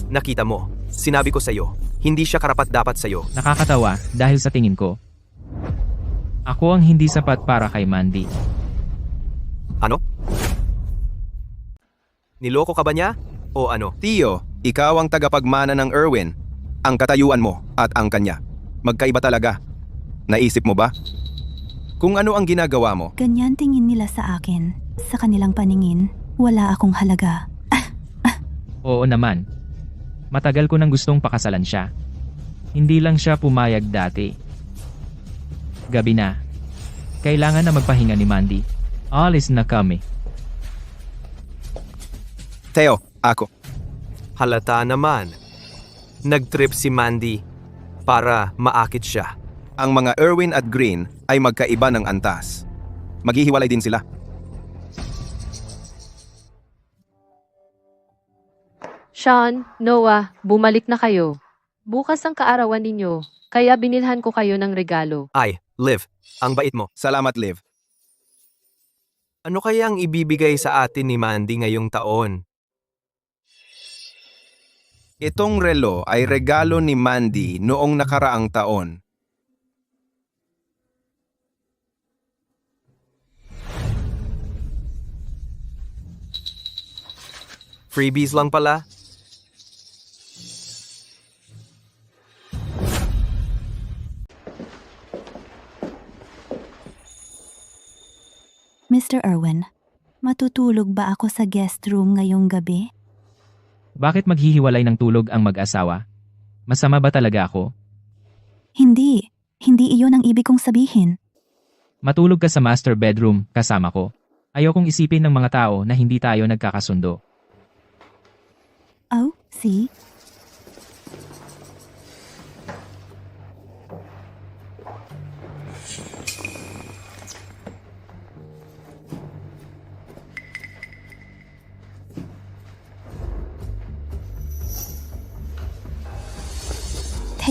Nakita mo, sinabi ko sa iyo, hindi siya karapat-dapat sa iyo. Nakakatawa dahil sa tingin ko, ako ang hindi sapat para kay Mandy. Ano? Niloko ka ba niya? O ano? Theo, ikaw ang tagapagmana ng Irwin. Ang katayuan mo at ang kanya. Magkaiba talaga. Naisip mo ba? Kung ano ang ginagawa mo? Ganyan tingin nila sa akin. Sa kanilang paningin, wala akong halaga. Oo naman. Matagal ko nang gustong pakasalan siya. Hindi lang siya pumayag dati. Gabi na. Kailangan na magpahinga ni Mandy. Alis na kami. Theo, ako. Halata naman. Nag-trip si Mandy para maakit siya. Ang mga Irwin at Green ay magkaiba ng antas. Maghihiwalay din sila. Sean, Noah, bumalik na kayo. Bukas ang kaarawan ninyo, kaya binilhan ko kayo ng regalo. Ay, Liv, ang bait mo. Salamat, Liv. Ano kaya ang ibibigay sa atin ni Mandy ngayong taon? Itong relo ay regalo ni Mandy noong nakaraang taon. Freebies lang pala? Mr. Irwin, matutulog ba ako sa guest room ngayong gabi? Bakit maghihiwalay ng tulog ang mag-asawa? Masama ba talaga ako? Hindi. Hindi iyon ang ibig kong sabihin. Matulog ka sa master bedroom kasama ko. Ayokong isipin ng mga tao na hindi tayo nagkakasundo. Oh, see?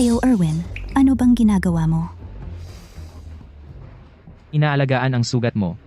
Theo Irwin, ano bang ginagawa mo? Inaalagaan ang sugat mo.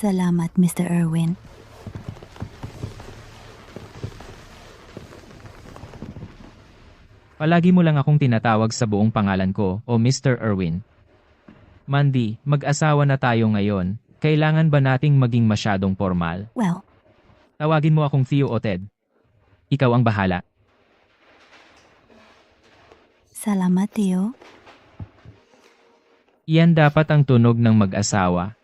Salamat, Mr. Irwin. Palagi mo lang akong tinatawag sa buong pangalan ko o Mr. Irwin. Mandy, mag-asawa na tayo ngayon. Kailangan ba nating maging masyadong formal? Well, Tawagin mo akong Theo o Ted. Ikaw ang bahala. salamat, Theo. Iyan dapat ang tunog ng mag-asawa.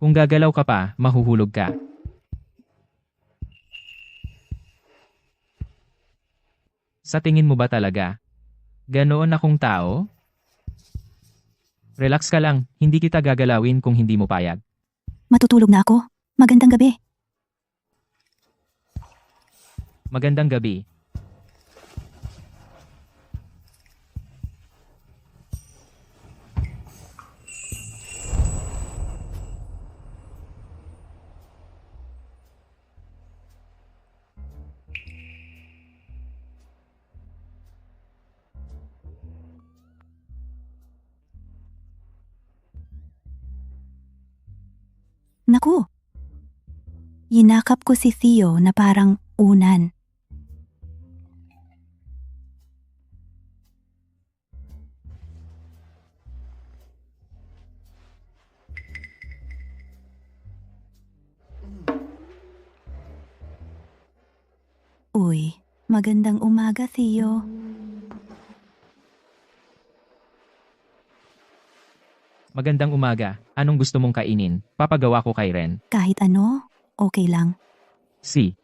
Kung gagalaw ka pa, mahuhulog ka. Sa tingin mo ba talaga? Ganoon akong tao? Relax ka lang, hindi kita gagalawin kung hindi mo payag. Matutulog na ako. Magandang gabi. Magandang gabi. Naku! Yinakap ko si Theo na parang unan. Uy, magandang umaga, Theo. Magandang umaga. Anong gusto mong kainin? Papagawa ko kay Ren. Kahit ano, okay lang. Si.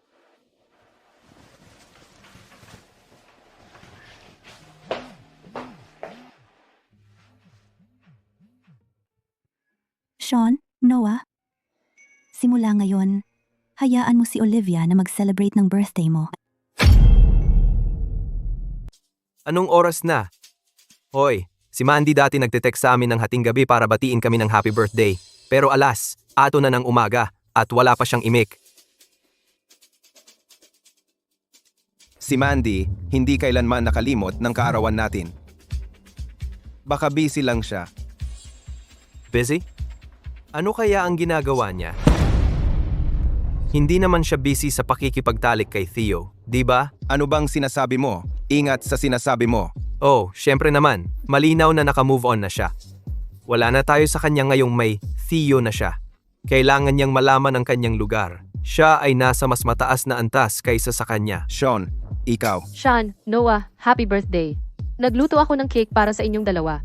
Sean, Noah, simula ngayon, hayaan mo si Olivia na mag-celebrate ng birthday mo. Anong oras na? Hoy, si Mandy dati nagte-text sa amin ng hating gabi para batiin kami ng happy birthday. Pero alas, ato na ng umaga at wala pa siyang imik. Si Mandy, hindi kailanman nakalimot ng kaarawan natin. Baka busy lang siya. Busy? Ano kaya ang ginagawa niya? Hindi naman siya busy sa pakikipagtalik kay Theo, di ba? Ano bang sinasabi mo? Ingat sa sinasabi mo. Oh, syempre naman. Malinaw na naka-move on na siya. Wala na tayo sa kanya ngayong may Theo na siya. Kailangan niyang malaman ang kanyang lugar. Siya ay nasa mas mataas na antas kaysa sa kanya. Sean, ikaw. Sean, Noah, happy birthday. Nagluto ako ng cake para sa inyong dalawa.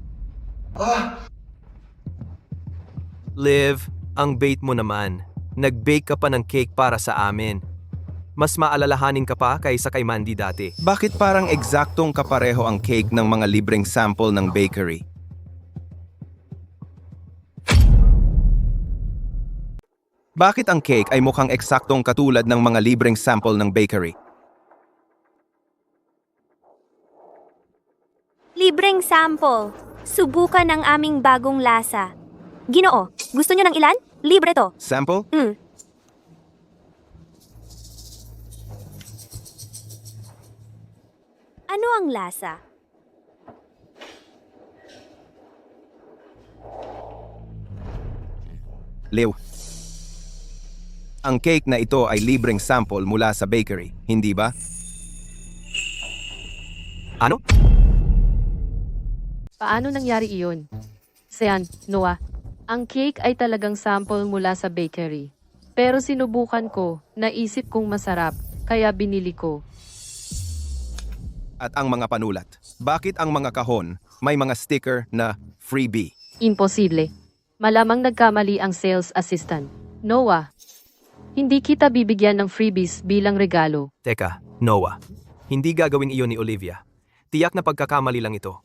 Liv, ang bait mo naman. Nag-bake ka pa ng cake para sa amin. Mas maalalahanin ka pa kaysa kay Mandy dati. Bakit parang eksaktong kapareho ang cake ng mga libreng sample ng bakery? Bakit ang cake ay mukhang eksaktong katulad ng mga libreng sample ng bakery? Libreng sample. Subukan ang aming bagong lasa. Ginoo, gusto niyo ng ilan? Libre to. Sample? Ano ang lasa? Liw. Ang cake na ito ay libreng sample mula sa bakery, hindi ba? Ano? Paano nangyari iyon? Sean, Noah, ang cake ay talagang sample mula sa bakery. Pero sinubukan ko, naisip kong masarap, kaya binili ko. At ang mga panulat. Bakit ang mga kahon may mga sticker na freebie? Imposible. Malamang nagkamali ang sales assistant. Noah, hindi kita bibigyan ng freebies bilang regalo. Teka, Noah. Hindi gagawin iyon ni Olivia. Tiyak na pagkakamali lang ito.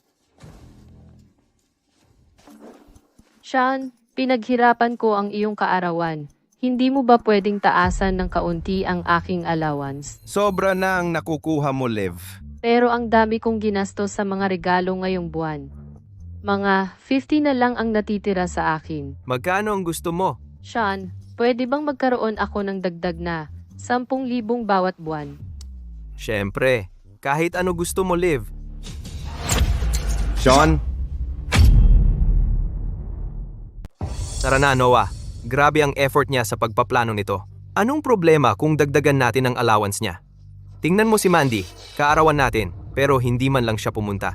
Sean, pinaghirapan ko ang iyong kaarawan. Hindi mo ba pwedeng taasan ng kaunti ang aking allowance? Sobra na ang nakukuha mo, Liv. Pero ang dami kong ginastos sa mga regalo ngayong buwan. Mga 50 na lang ang natitira sa akin. Magkano ang gusto mo? Sean, pwede bang magkaroon ako ng dagdag na 10,000 bawat buwan? Siyempre, kahit ano gusto mo, Liv. Sean, Tara na, Noah. Grabe ang effort niya sa pagpaplano nito. Anong problema kung dagdagan natin ang allowance niya? Tingnan mo si Mandy, kaarawan natin, pero hindi man lang siya pumunta.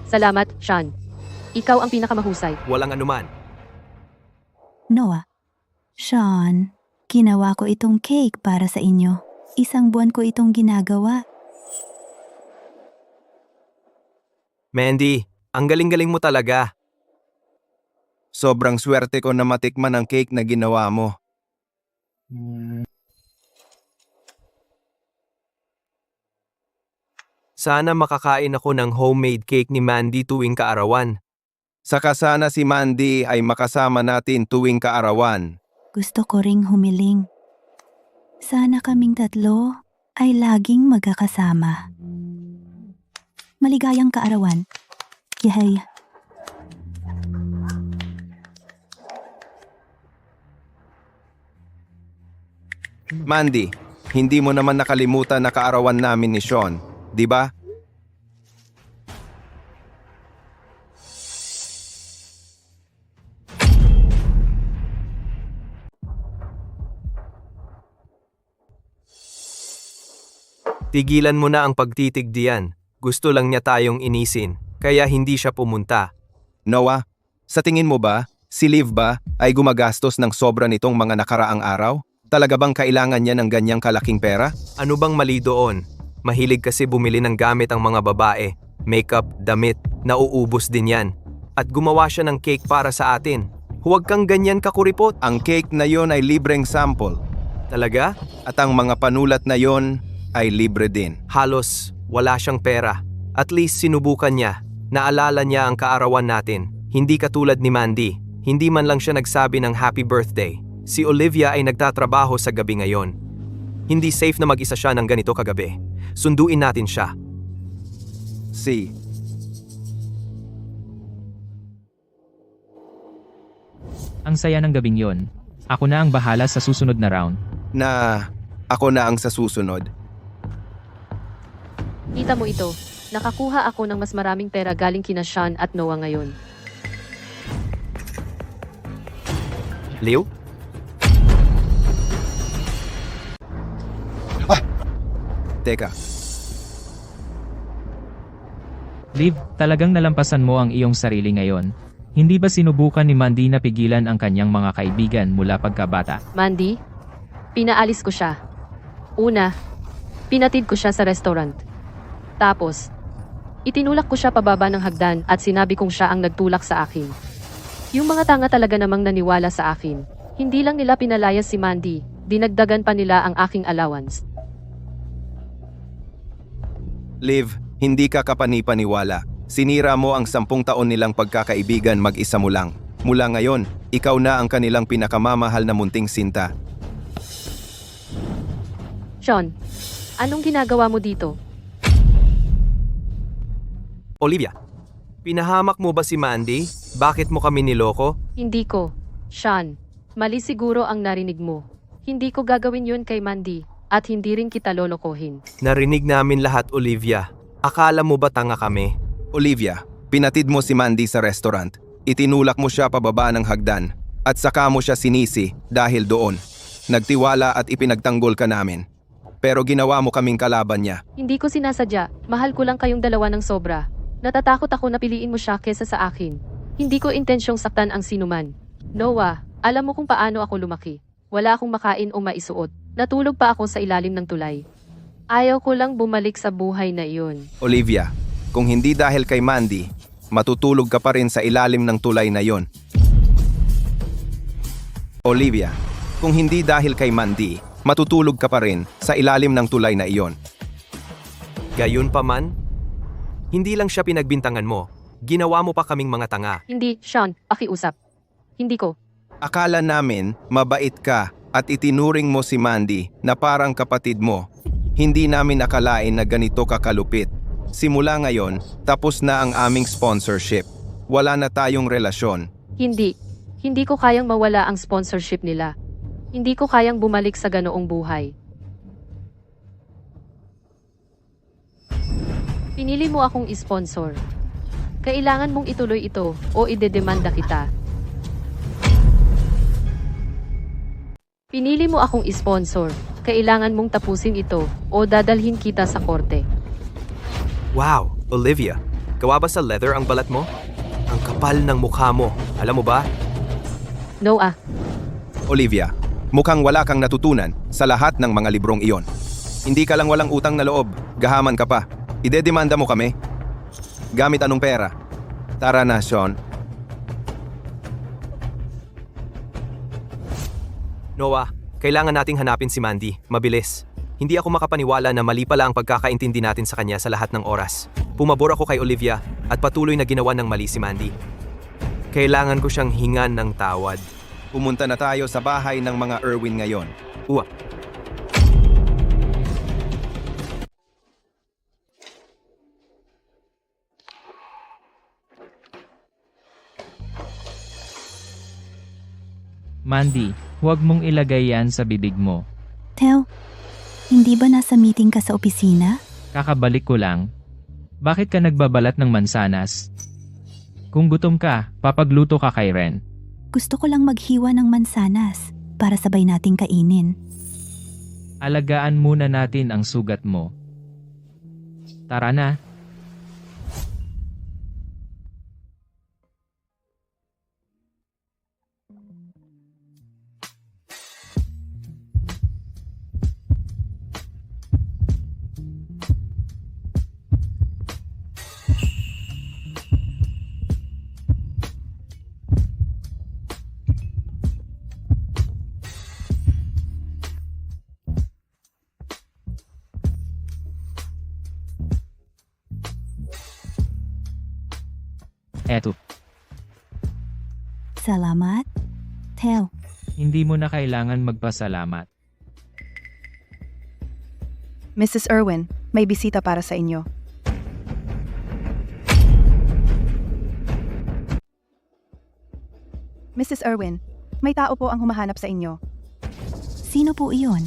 Salamat, Sean. Ikaw ang pinakamahusay. Walang anuman. Noah. Sean, ginawa ko itong cake para sa inyo. 1 buwan ko itong ginagawa. Mandy, ang galing-galing mo talaga. sobrang swerte ko na matikman ang cake na ginawa mo. Sana makakain ako ng homemade cake ni Mandy tuwing kaarawan. Saka sana si Mandy ay makasama natin tuwing kaarawan. Gusto ko ring humiling. Sana kaming tatlo ay laging magkakasama. Maligayang kaarawan. Yay! Mandy, hindi mo naman nakalimutan na kaarawan namin ni Sean, di ba? Tigilan mo na ang pagtitig diyan. Gusto lang niya tayong inisin, kaya hindi siya pumunta. Noah, sa tingin mo ba, si Liv ba ay gumagastos ng sobra nitong mga nakaraang araw? Talaga bang kailangan niya ng ganyang kalaking pera? Ano bang mali doon? Mahilig kasi bumili ng gamit ang mga babae. Makeup, damit, nauubos din yan. At gumawa siya ng cake para sa atin. Huwag kang ganyan kakuripot. Ang cake na yon ay libreng sample. Talaga? At ang mga panulat na yon ay libre din. Halos wala siyang pera. At least sinubukan niya. Naalala niya ang kaarawan natin. Hindi katulad ni Mandy. Hindi man lang siya nagsabi ng happy birthday. Si Olivia ay nagtatrabaho sa gabi ngayon. Hindi safe na mag-isa siya ng ganito kagabi. Sunduin natin siya. Si. Ang saya ng gabing yon. Ako na ang bahala sa susunod na round. Na ako na ang sa susunod. Kita mo ito. Nakakuha ako ng mas maraming pera galing kina Sean at Noah ngayon. Leo? Teka, Liv, talagang nalampasan mo ang iyong sarili ngayon. Hindi ba sinubukan ni Mandy na pigilan ang kanyang mga kaibigan mula pagkabata? Mandy, pinaalis ko siya. Una, pinatid ko siya sa restaurant. Tapos, itinulak ko siya pababa ng hagdan at sinabi kong siya ang nagtulak sa akin. Yung mga tanga talaga namang naniwala sa akin. Hindi lang nila pinalayas si Mandy, dinagdagan pa nila ang aking allowance. Liv, hindi ka kapanipaniwala. Sinira mo ang 10 taon nilang pagkakaibigan mag-isa mo lang. Mula ngayon, ikaw na ang kanilang pinakamamahal na munting sinta. Sean, anong ginagawa mo dito? Olivia, pinahamak mo ba si Mandy? Bakit mo kami niloko? Hindi ko. Sean, mali siguro ang narinig mo. Hindi ko gagawin yun kay Mandy at hindi rin kita lolokohin. Narinig namin lahat, Olivia. Akala mo ba tanga kami? Olivia, pinatid mo si Mandy sa restaurant. Itinulak mo siya pababa ng hagdan. At saka mo siya sinisi dahil doon. Nagtiwala at ipinagtanggol ka namin. Pero ginawa mo kaming kalaban niya. Hindi ko sinasadya. Mahal ko lang kayong dalawa ng sobra. Natatakot ako na piliin mo siya kesa sa akin. Hindi ko intensyong saktan ang sinuman. Noah, alam mo kung paano ako lumaki. Wala akong makain o maisuot. Natulog pa ako sa ilalim ng tulay. Ayaw ko lang bumalik sa buhay na iyon. Olivia, kung hindi dahil kay Mandy, matutulog ka pa rin sa ilalim ng tulay na yon. Olivia, kung hindi dahil kay Mandy, matutulog ka pa rin sa ilalim ng tulay na iyon. Gayunpaman, hindi lang siya pinagbintangan mo, ginawa mo pa kaming mga tanga. Hindi, Sean, pakiusap. Hindi ko. Akala namin mabait ka at itinuring mo si Mandy na parang kapatid mo. Hindi namin akalain na ganito kakalupit. Simula ngayon, tapos na ang aming sponsorship. Wala na tayong relasyon. Hindi. Hindi ko kayang mawala ang sponsorship nila. Hindi ko kayang bumalik sa ganoong buhay. Pinili mo akong sponsor. Kailangan mong ituloy ito o idedemanda kita. Pinili mo akong sponsor. Kailangan mong tapusin ito o dadalhin kita sa korte. Wow, Olivia, gawa ba sa leather ang balat mo? Ang kapal ng mukha mo, alam mo ba? Noah, Olivia, mukhang wala kang natutunan sa lahat ng mga librong iyon. Hindi ka lang walang utang na loob, gahaman ka pa. Idedemanda mo kami? Gamit anong pera? Tara na, Sean. Noah, kailangan nating hanapin si Mandy, mabilis. Hindi ako makapaniwala na mali pala ang pagkakaintindi natin sa kanya sa lahat ng oras. Pumabor ako kay Olivia at patuloy na ginawa ng mali si Mandy. Kailangan ko siyang hingan ng tawad. Pumunta na tayo sa bahay ng mga Irwin ngayon. Uwa, Mandy, huwag mong ilagay yan sa bibig mo. Theo, hindi ba nasa meeting ka sa opisina? Kakabalik ko lang. Bakit ka nagbabalat ng mansanas? Kung gutom ka, papagluto ka kay Ren. Gusto ko lang maghiwa ng mansanas para sabay nating kainin. Alagaan muna natin ang sugat mo. Tara na. Eto, Salamat. Theo, hindi mo na kailangan magpasalamat. Mrs. Irwin, may bisita para sa inyo. Mrs. Irwin, may tao po ang humahanap sa inyo. sino po iyon?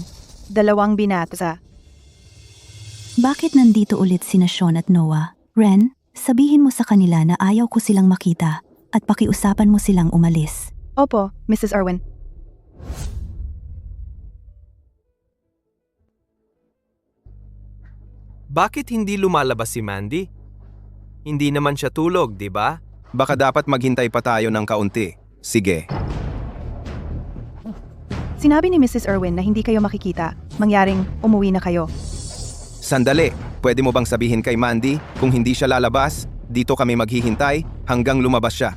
2 binata. Bakit nandito ulit sina Sean at Noah? Ren, sabihin mo sa kanila na ayaw ko silang makita at pakiusapan mo silang umalis. Opo, Mrs. Irwin. bakit hindi lumalabas si Mandy? Hindi naman siya tulog, di ba? Baka dapat maghintay pa tayo ng kaunti. Sige. Sinabi ni Mrs. Irwin na hindi kayo makikita. Mangyaring umuwi na kayo. Sandali, pwede mo bang sabihin kay Mandy kung hindi siya lalabas, dito kami maghihintay hanggang lumabas siya?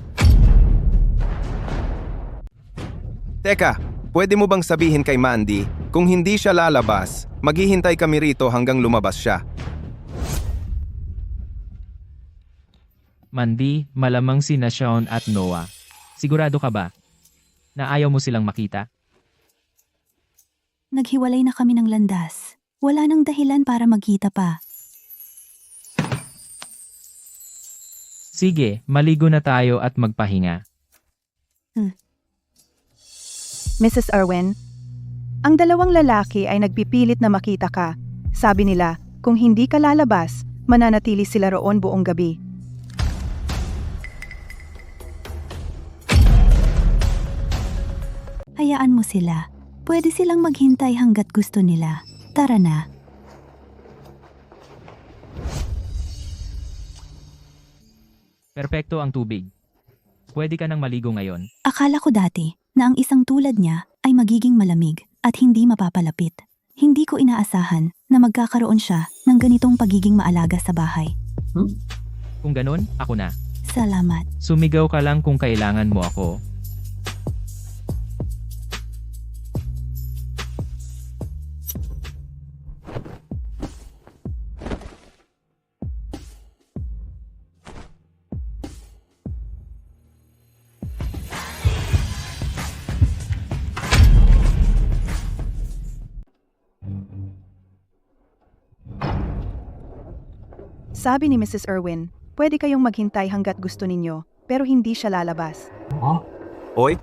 Teka, pwede mo bang sabihin kay Mandy kung hindi siya lalabas, maghihintay kami rito hanggang lumabas siya? Mandy, malamang sina Sean at Noah. Sigurado ka ba na ayaw mo silang makita? Naghiwalay na kami ng landas. Wala nang dahilan para magkita pa. Sige, maligo na tayo at magpahinga. Mrs. Irwin, ang 2 lalaki ay nagpipilit na makita ka. Sabi nila, kung hindi ka lalabas, mananatili sila roon buong gabi. Hayaan mo sila. Pwede silang maghintay hanggat gusto nila. Tara na. Perpekto ang tubig. Pwede ka nang maligo ngayon. Akala ko dati na ang isang tulad niya ay magiging malamig at hindi mapapalapit. Hindi ko inaasahan na magkakaroon siya ng ganitong pagiging maalaga sa bahay. Kung ganun, ako na. Salamat. Sumigaw ka lang kung kailangan mo ako. Sabi ni Mrs. Irwin, pwede kayong maghintay hanggat gusto ninyo, pero hindi siya lalabas. Oy?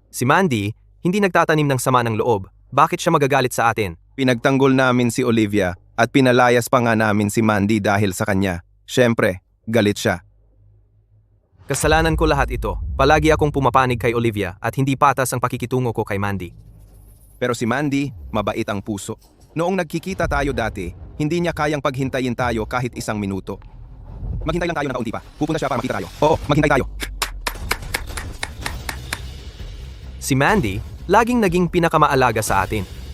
Si Mandy, hindi nagtatanim ng sama ng loob. Bakit siya magagalit sa atin? Pinagtanggol namin si Olivia at pinalayas pa nga namin si Mandy dahil sa kanya. Siyempre, galit siya. Kasalanan ko lahat ito. Palagi akong pumapanig kay Olivia at hindi patas ang pakikitungo ko kay Mandy. Pero si Mandy, mabait ang puso. Noong nagkikita tayo dati, hindi niya kayang paghintayin tayo kahit 1 minuto. Maghintay lang tayo ng kaunti pa. Pupunta siya para makita tayo. Oo, maghintay tayo. Si Mandy, laging naging pinakamaalaga sa atin.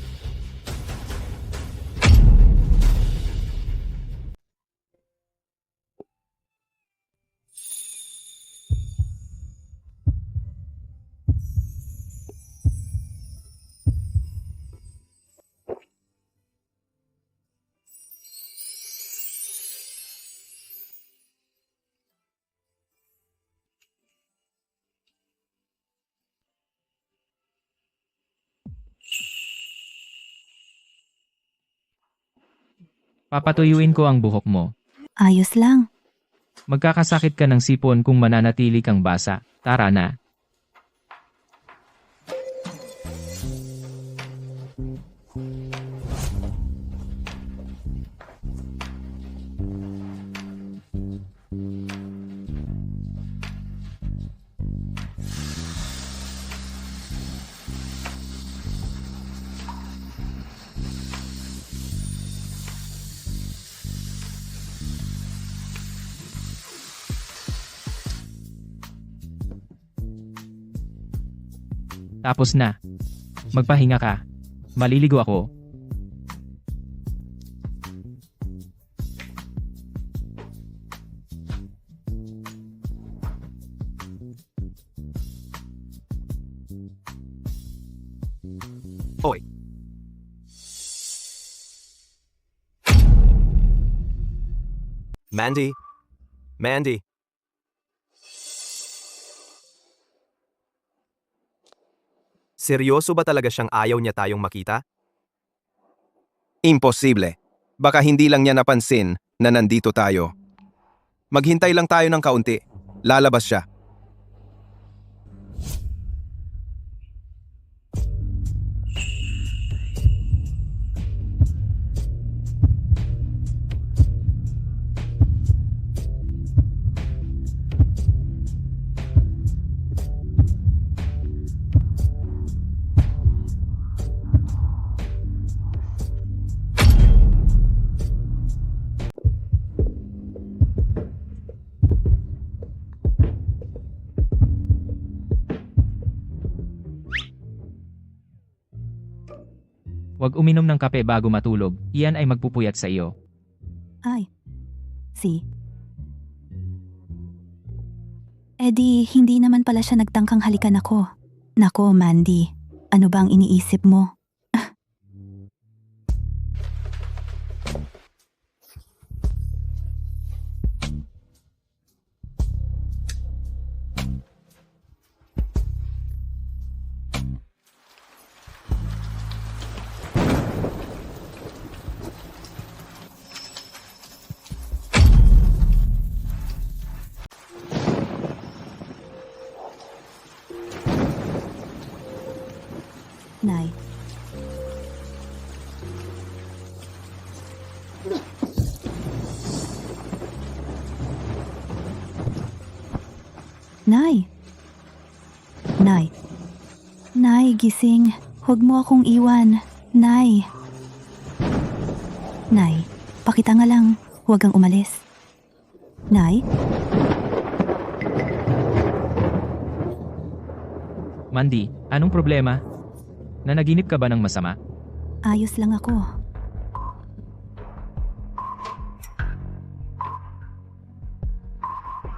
Papatuyuin ko ang buhok mo. Ayos lang. Magkakasakit ka ng sipon kung mananatili kang basa. Tara na. Tapos na. Magpahinga ka. Maliligo ako. Oy. Mandy. Mandy. Seryoso ba talaga siyang ayaw niya tayong makita? Imposible. Baka hindi lang niya napansin na nandito tayo. Maghintay lang tayo ng kaunti. Lalabas siya. Huwag uminom ng kape bago matulog. Iyan ay magpupuyat sa iyo. Ay. Hindi naman pala siya nagtangkang halikan ako. Nako, Mandy. Ano ba ang iniisip mo? Nay. Nay. Nay. Nay, gising. Huwag mo akong iwan. Nay. Nay, pakita nga lang. Huwag kang umalis. Nay? Mandy, anong problema? Nanaginip ka ba ng masama? Ayos lang ako.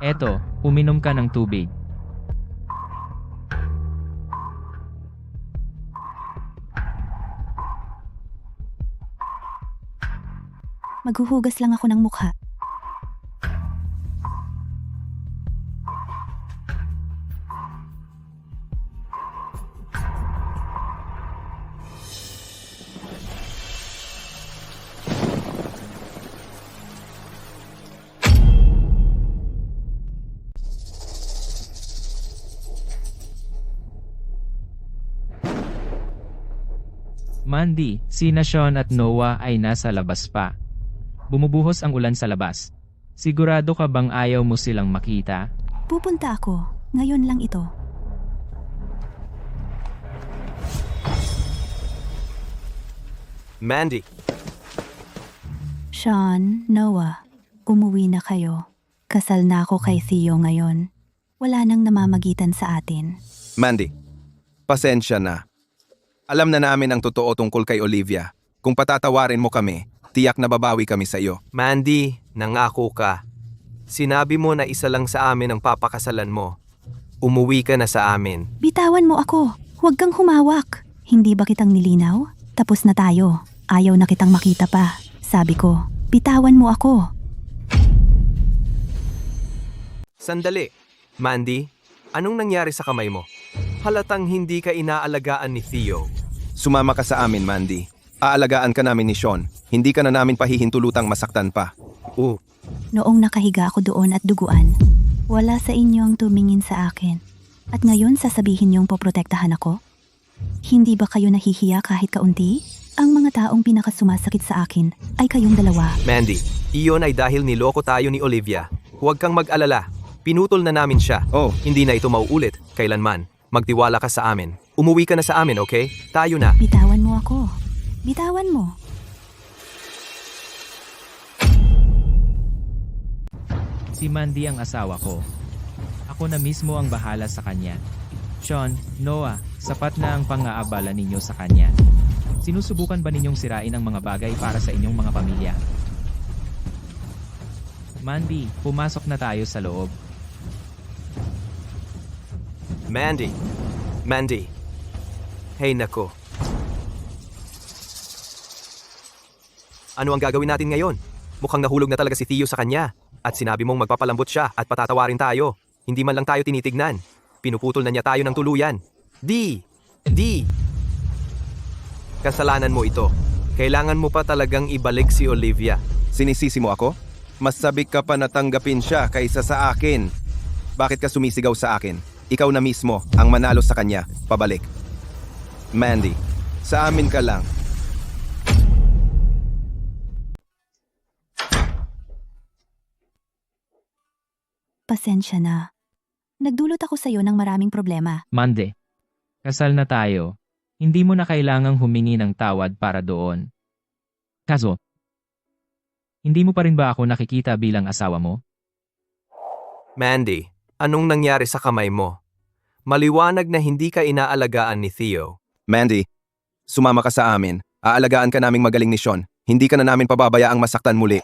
Eto, uminom ka ng tubig. Maghuhugas lang ako ng mukha. Mandy, sina Sean at Noah ay nasa labas pa. Bumubuhos ang ulan sa labas. Sigurado ka bang ayaw mo silang makita? Pupunta ako. Ngayon lang ito. Mandy, Sean, Noah, umuwi na kayo. Kasal na ako kay Theo ngayon. Wala nang namamagitan sa atin. Mandy, pasensya na. Alam na namin ang totoo tungkol kay Olivia. Kung patatawarin mo kami, tiyak na babawi kami sa iyo. Mandy, nangako ka. Sinabi mo na isa lang sa amin ang papakasalan mo. Umuwi ka na sa amin. Bitawan mo ako. Huwag kang humawak. Hindi ba kitang nilinaw? Tapos na tayo. Ayaw na kitang makita pa. Sabi ko, bitawan mo ako. Sandali. Mandy, anong nangyari sa kamay mo? Halatang hindi ka inaalagaan ni Theo. Sumama ka sa amin, Mandy. Aalagaan ka namin ni Sean. Hindi ka na namin pahihintulutang masaktan pa. Noong nakahiga ako doon at duguan, wala sa inyong tumingin sa akin. At ngayon sasabihin niyong poprotektahan ako? Hindi ba kayo nahihiya kahit kaunti? Ang mga taong pinakasumasakit sa akin ay kayong dalawa. Mandy, iyon ay dahil niloko tayo ni Olivia. Huwag kang mag-alala. Pinutol na namin siya. Hindi na ito mauulit, kailanman. Magtiwala ka sa amin. Umuwi ka na sa amin, okay? Tayo na. Bitawan mo ako. Bitawan mo. Si Mandy ang asawa ko. Ako na mismo ang bahala sa kanya. Sean, Noah, sapat na ang pang-aabala ninyo sa kanya. Sinusubukan ba ninyong sirain ang mga bagay para sa inyong mga pamilya? Mandy, pumasok na tayo sa loob. Mandy. Hey nako. Ano ang gagawin natin ngayon? Mukhang nahulog na talaga si Theo sa kanya. At sinabi mong magpapalambot siya at patatawarin tayo. Hindi man lang tayo tinitignan. Pinuputol na niya tayo ng tuluyan. Di! Kasalanan mo ito. Kailangan mo pa talagang ibalik si Olivia. Sinisisi mo ako? Mas sabik ka pa na tanggapin siya kaysa sa akin. Bakit ka sumisigaw sa akin? Ikaw na mismo ang manalo sa kanya. Pabalik. Mandy, sa amin ka lang. Pasensya na. Nagdulot ako sa'yo ng maraming problema. Mandy, kasal na tayo. Hindi mo na kailangang humingi ng tawad para doon. Kaso, hindi mo pa rin ba ako nakikita bilang asawa mo? Mandy, anong nangyari sa kamay mo? Maliwanag na hindi ka inaalagaan ni Theo. Mandy, sumama ka sa amin. Aalagaan ka naming magaling ni Sean. Hindi ka na namin pababayaang masaktan muli.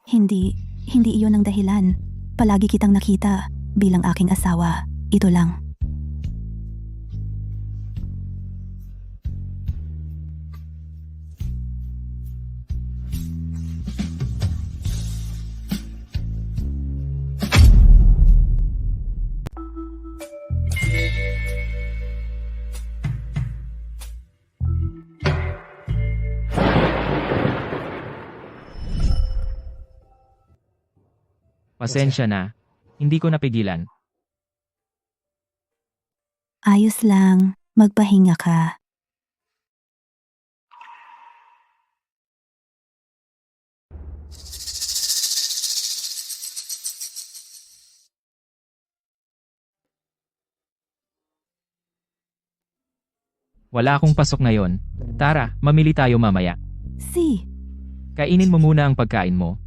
Hindi iyon ang dahilan. Palagi kitang nakita bilang aking asawa. Ito lang. Pasensya na. Hindi ko napigilan. Ayos lang. Magpahinga ka. Wala akong pasok ngayon. Tara, mamili tayo mamaya. Kainin mo muna ang pagkain mo.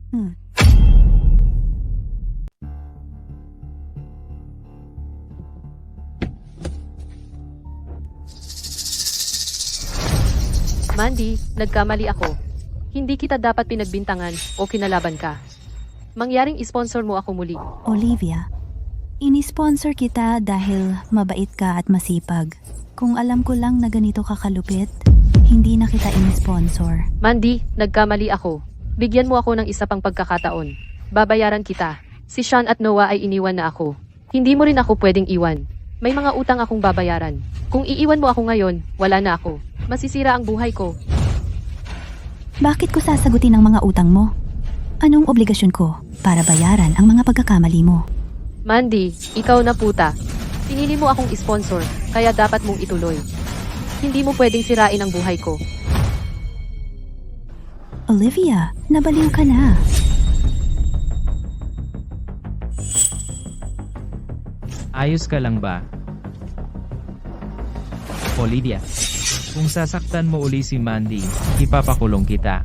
Mandy, nagkamali ako. Hindi kita dapat pinagbintangan o kinalaban ka. Mangyaring sponsor mo ako muli. Olivia, ini-sponsor kita dahil mabait ka at masipag. Kung alam ko lang na ganito ka kalupit, hindi na kita ini-sponsor. Mandy, nagkamali ako. Bigyan mo ako ng isa pang pagkakataon. Babayaran kita. Si Sean at Noah ay iniwan na ako. Hindi mo rin ako pwedeng iwan. May mga utang akong babayaran. Kung iiwan mo ako ngayon, wala na ako. Masisira ang buhay ko. Bakit ko sasagutin ang mga utang mo? Anong obligasyon ko para bayaran ang mga pagkakamali mo? Mandy, ikaw na puta. Pinili mo akong sponsor, kaya dapat mong ituloy. Hindi mo pwedeng sirain ang buhay ko. Olivia, nabaliw ka na. Ayos ka lang ba? Olivia, kung sasaktan mo uli si Mandy, ipapakulong kita.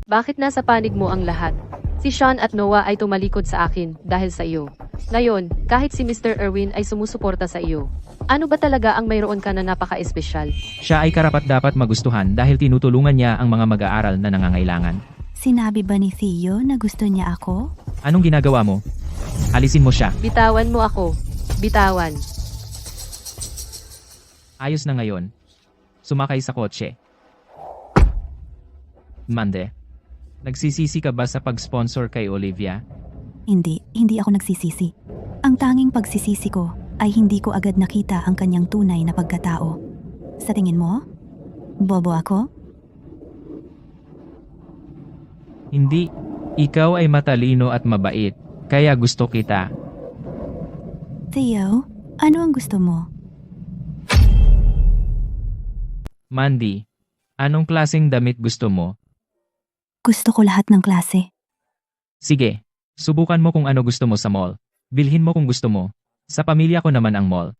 Bakit nasa panig mo ang lahat? Si Sean at Noah ay tumalikod sa akin dahil sa iyo. Ngayon, kahit si Mr. Erwin ay sumusuporta sa iyo. Ano ba talaga ang mayroon ka na napaka-espesyal? Siya ay karapat-dapat magustuhan dahil tinutulungan niya ang mga mag-aaral na nangangailangan. Sinabi ba ni Theo na gusto niya ako? Anong ginagawa mo? Alisin mo siya. Bitawan mo ako. Bitawan. Ayos na ngayon. Sumakay sa kotse. Mande, nagsisisi ka ba sa pag-sponsor kay Olivia? Hindi ako nagsisisi. Ang tanging pagsisisi ko ay hindi ko agad nakita ang kanyang tunay na pagkatao. Sa tingin mo? Bobo ako? Hindi. Ikaw ay matalino at mabait, kaya gusto kita. Theo, ano ang gusto mo? Mandy, anong klaseng damit gusto mo? Gusto ko lahat ng klase. Sige, subukan mo kung ano gusto mo sa mall. Bilhin mo kung gusto mo. Sa pamilya ko naman ang mall.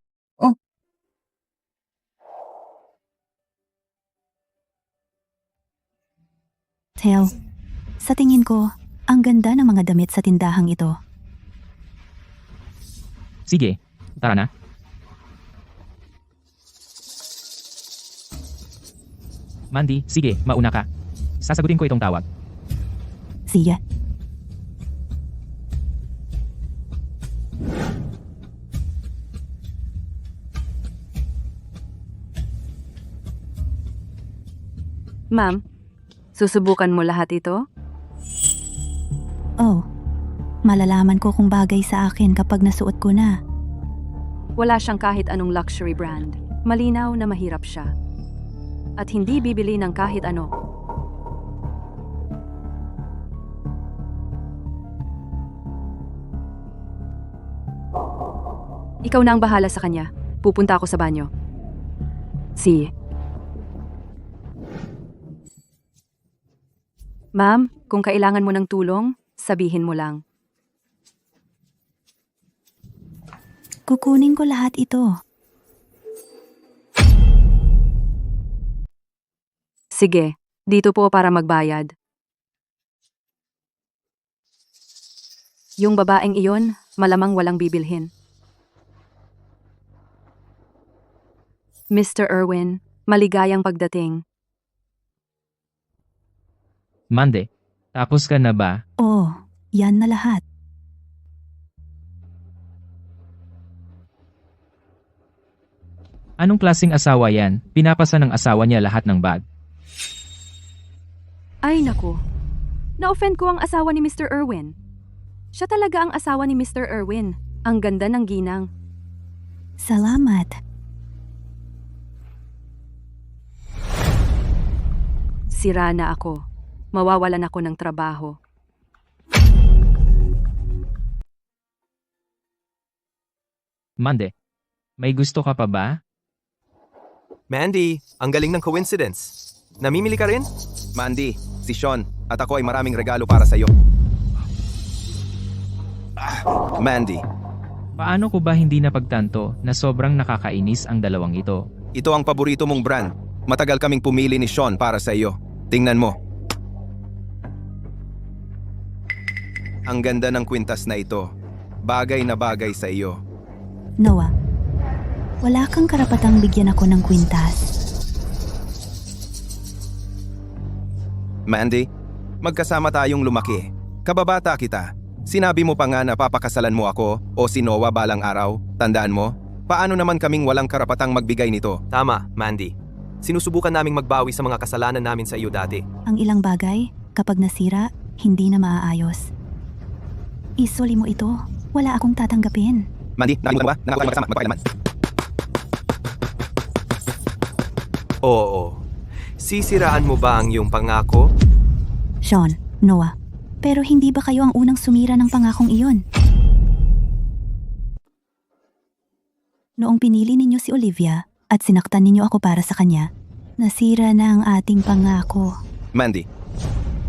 Theo, sa tingin ko, ang ganda ng mga damit sa tindahang ito. Sige, tara na. Mandy, sige, mauna ka. Sasagutin ko itong tawag. Siya. Ma'am, susubukan mo lahat ito? Oh, malalaman ko kung bagay sa akin kapag nasuot ko na. Wala siyang kahit anong luxury brand. Malinaw na mahirap siya. At hindi bibili ng kahit ano. Ikaw na ang bahala sa kanya. Pupunta ako sa banyo. Si. Ma'am, kung kailangan mo ng tulong, sabihin mo lang. Kukunin ko lahat ito. Sige, dito po para magbayad. Yung babaeng iyon, malamang walang bibilhin. Mr. Erwin, maligayang pagdating. Mande, tapos ka na ba? Oh, yan na lahat. Anong klaseng asawa yan? Pinapasa ng asawa niya lahat ng bag. Ay naku, na-offend ko ang asawa ni Mr. Erwin. Siya talaga ang asawa ni Mr. Erwin. Ang ganda ng ginang. Salamat. Sira na ako. Mawawalan ako ng trabaho. Mande, may gusto ka pa ba? Mandy, ang galing ng coincidence. Namimili ka rin? Mandy, si Sean, at ako ay maraming regalo para sa iyo. Mandy, Paano ko ba hindi napagtanto na sobrang nakakainis ang dalawang ito? ito ang paborito mong brand. Matagal kaming pumili ni Sean para sa iyo. Tingnan mo. Ang ganda ng kwintas na ito. Bagay na bagay sa iyo. Noah, wala kang karapatang bigyan ako ng kwintas. Mandy, magkasama tayong lumaki. Kababata kita. Sinabi mo pa nga na papakasalan mo ako o si Noah balang araw. Tandaan mo? Paano naman kaming walang karapatang magbigay nito? Tama, Mandy. Sinusubukan naming magbawi sa mga kasalanan namin sa iyo dati. Ang ilang bagay, kapag nasira, hindi na maaayos. Isoli mo ito. Wala akong tatanggapin. Mandy, nakalimutan mo ba? Nangako tayo magkasama, magpakailanman. Oo. Sisiraan mo ba ang iyong pangako? Sean, Noah, pero hindi ba kayo ang unang sumira ng pangakong iyon? Noong pinili ninyo si Olivia, at sinaktan ninyo ako para sa kanya. Nasira na ang ating pangako. Mandy,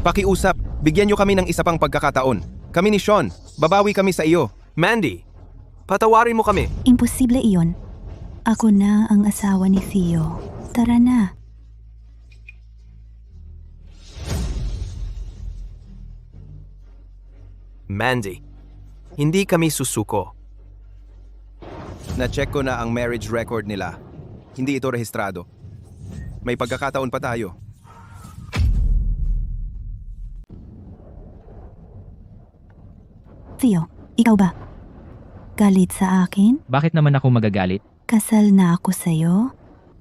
pakiusap, bigyan niyo kami ng isa pang pagkakataon. Kami ni Sean, babawi kami sa iyo. Mandy, patawarin mo kami. Imposible iyon. Ako na ang asawa ni Theo. Tara na. Mandy, hindi kami susuko. Na-check ko na ang marriage record nila. Hindi ito rehistrado. May pagkakataon pa tayo. Theo, ikaw ba? Galit sa akin? Bakit naman ako magagalit? Kasal na ako sa'yo?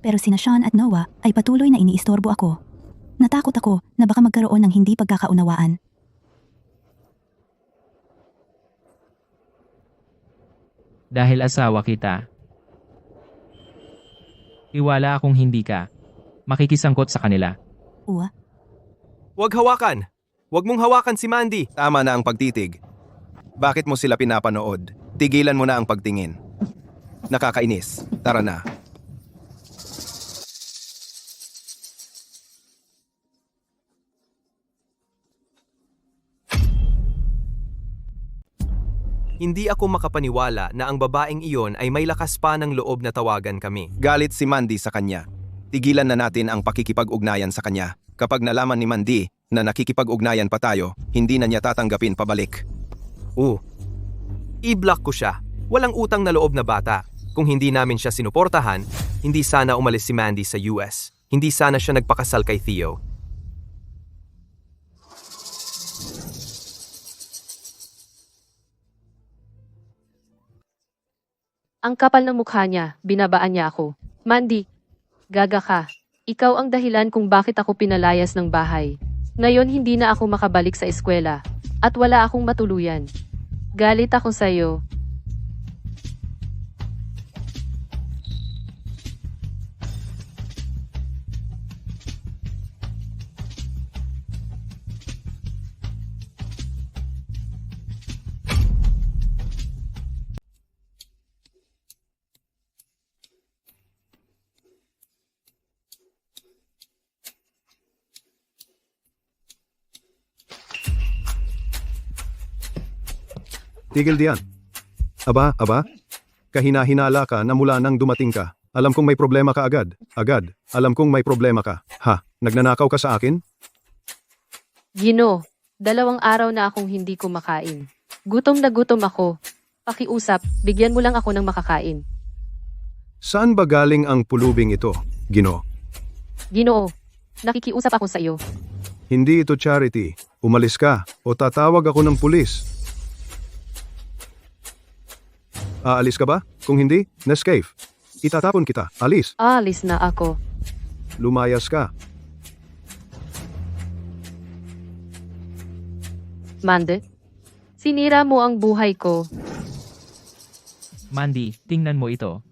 Pero sina Sean at Noah ay patuloy na iniistorbo ako. Natakot ako na baka magkaroon ng hindi pagkakaunawaan. Dahil asawa kita. Iwala akong hindi ka. Makikisangkot sa kanila. Uwa? Huwag hawakan! Huwag mong hawakan si Mandy! Tama na ang pagtitig. Bakit mo sila pinapanood? Tigilan mo na ang pagtingin. Nakakainis. Tara na. Hindi ako makapaniwala na ang babaeng iyon ay may lakas pa ng loob na tawagan kami. Galit si Mandy sa kanya. Tigilan na natin ang pakikipag-ugnayan sa kanya. Kapag nalaman ni Mandy na nakikipag-ugnayan pa tayo, hindi na niya tatanggapin pabalik. I-block ko siya. Walang utang na loob na bata. Kung hindi namin siya sinuportahan, hindi sana umalis si Mandy sa US. Hindi sana siya nagpakasal kay Theo. Ang kapal ng mukha niya, binabaan niya ako. Mandy, gaga ka. Ikaw ang dahilan kung bakit ako pinalayas ng bahay. Ngayon hindi na ako makabalik sa eskwela. At wala akong matuluyan. Galit ako sa'yo. Tigil diyan. Aba. Kahina-hinala ka na mula nang dumating ka. Alam kong may problema ka agad. Alam kong may problema ka. Ha? Nagnanakaw ka sa akin? Gino, 2 araw na akong hindi kumakain. Gutom na gutom ako. Pakiusap, bigyan mo lang ako ng makakain. Saan ba galing ang pulubing ito, Gino? Ginoo, nakikiusap ako sa iyo. Hindi ito charity. Umalis ka o tatawag ako ng pulis. Aalis ka ba? Kung hindi, Nescafe. Itatapon kita. Alis. Alis na ako. Lumayas ka. Mande, sinira mo ang buhay ko. Mandy, tingnan mo ito.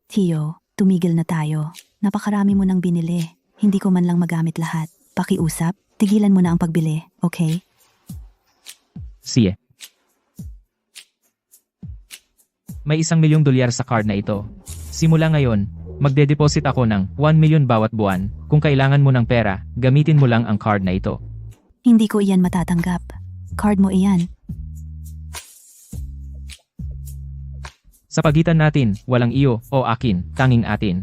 Theo, tumigil na tayo. Napakarami mo nang binili. Hindi ko man lang magamit lahat. Pakiusap, tigilan mo na ang pagbili, okay? Sige. May $1,000,000 sa card na ito. Simula ngayon, magde-deposit ako ng 1 million bawat buwan. Kung kailangan mo ng pera, gamitin mo lang ang card na ito. Hindi ko iyan matatanggap. Card mo iyan. Sa pagitan natin, walang iyo o akin, tanging atin.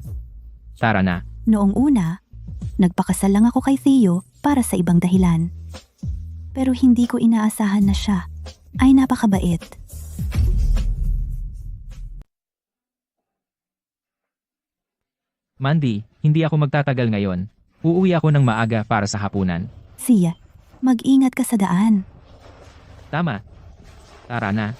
Tara na. Noong una, nagpakasal lang ako kay Theo para sa ibang dahilan. Pero hindi ko inaasahan na siya ay napakabait. Mandy, hindi ako magtatagal ngayon. Uuwi ako ng maaga para sa hapunan. Siya, mag-ingat ka sa daan. Tama. Tara na.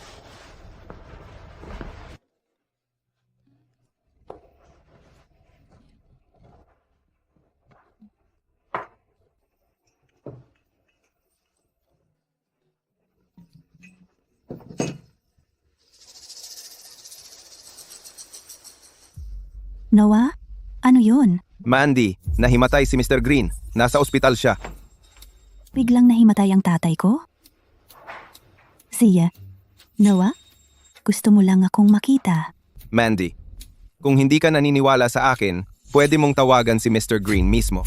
Noah? Ano yun? Mandy, nahimatay si Mr. Green. Nasa ospital siya. Biglang nahimatay ang tatay ko? Siya, Noah? Gusto mo lang akong makita. Mandy, Kung hindi ka naniniwala sa akin, pwede mong tawagan si Mr. Green mismo.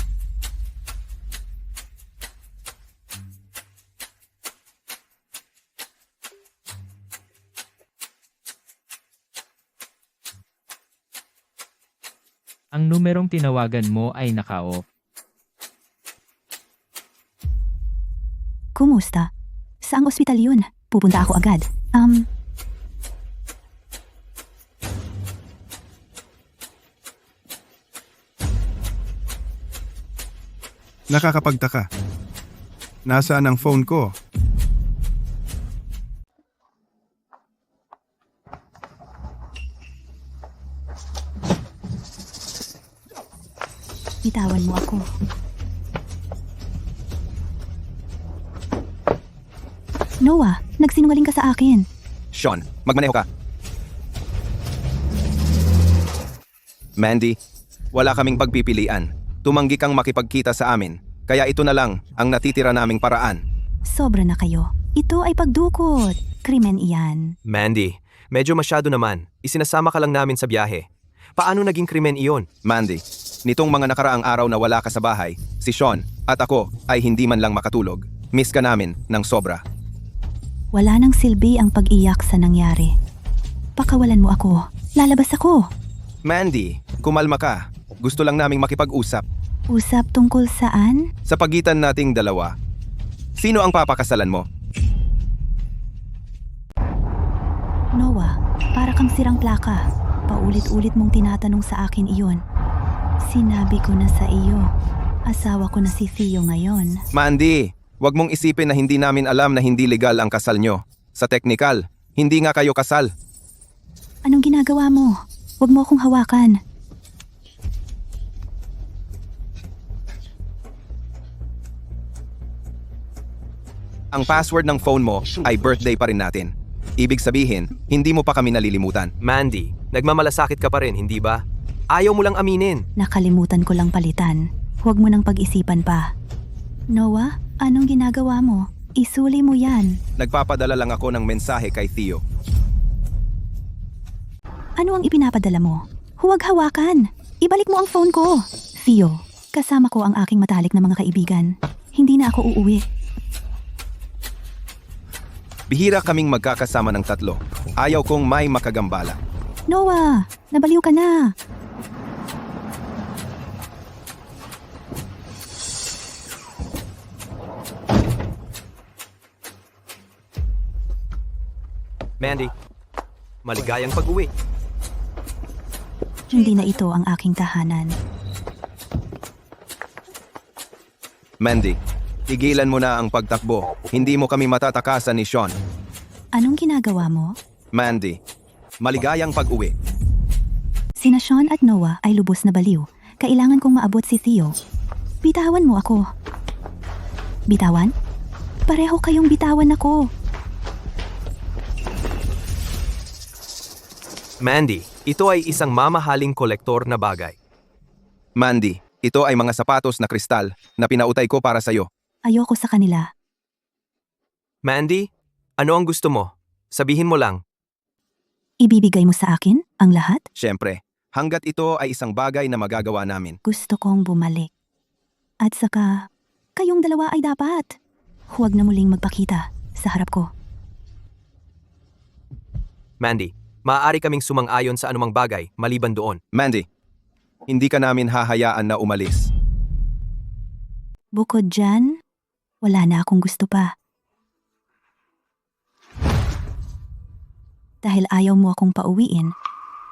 Ang numerong tinawagan mo ay naka-off. Kumusta? Saang ospital yun? Pupunta ako agad. Nakakapagtaka. Nasaan ang phone ko? Bitawan mo ako. Noah, nagsinungaling ka sa akin. Sean, magmaneho ka. Mandy, wala kaming pagpipilian. Tumanggi kang makipagkita sa amin. Kaya ito na lang ang natitira naming paraan. Sobra na kayo. Ito ay pagdukot. Krimen iyan. Mandy, medyo masyado naman. Isinasama ka lang namin sa biyahe. Paano naging krimen iyon? Mandy, nitong mga nakaraang araw na wala ka sa bahay, si Sean at ako ay hindi man lang makatulog. Miss ka namin ng sobra. Wala nang silbi ang pag-iyak sa nangyari. Pakawalan mo ako. Lalabas ako. Mandy, kumalma ka. Gusto lang naming makipag-usap. Usap tungkol saan? Sa pagitan nating dalawa. Sino ang papakasalan mo? Noah, para kang sirang plaka. Paulit-ulit mong tinatanong sa akin iyon. Sinabi ko na sa iyo. Asawa ko na si Theo ngayon. Mandy, wag mong isipin na hindi namin alam na hindi legal ang kasal nyo. Sa teknikal, hindi nga kayo kasal. Anong ginagawa mo? Huwag mo akong hawakan. Ang password ng phone mo ay birthday pa rin natin. Ibig sabihin, hindi mo pa kami nalilimutan. Mandy, nagmamalasakit ka pa rin, hindi ba? Ayaw mo lang aminin. Nakalimutan ko lang palitan. Huwag mo nang pag-isipan pa. Noah, anong ginagawa mo? Isuli mo yan. Nagpapadala lang ako ng mensahe kay Theo. Ano ang ipinapadala mo? Huwag hawakan. Ibalik mo ang phone ko. Theo, kasama ko ang aking matalik na mga kaibigan. Hindi na ako uuwi. Bihira kaming magkakasama ng tatlo. Ayaw kong may makagambala. Noah, nabaliw ka na. Mandy, maligayang pag-uwi. Hindi na ito ang aking tahanan. Mandy, tigilan mo na ang pagtakbo. Hindi mo kami matatakasan ni Sean. Anong ginagawa mo? Mandy, maligayang pag-uwi. Sina Sean at Noah ay lubos na baliw. Kailangan kong maabot si Theo. Bitawan mo ako. Bitawan? Pareho kayong bitawan ako. Mandy, ito ay isang mamahaling kolektor na bagay. Mandy, ito ay mga sapatos na kristal na pinautay ko para sa'yo. Ayoko sa kanila. Mandy, ano ang gusto mo? Sabihin mo lang. Ibibigay mo sa akin ang lahat? Siyempre, hanggat ito ay isang bagay na magagawa namin. Gusto kong bumalik. At saka, kayong dalawa ay dapat. Huwag na muling magpakita sa harap ko. Mandy, maaari kaming sumang-ayon sa anumang bagay maliban doon. Mandy, hindi ka namin hahayaan na umalis. Bukod dyan, wala na akong gusto pa. Dahil ayaw mo akong pauwiin,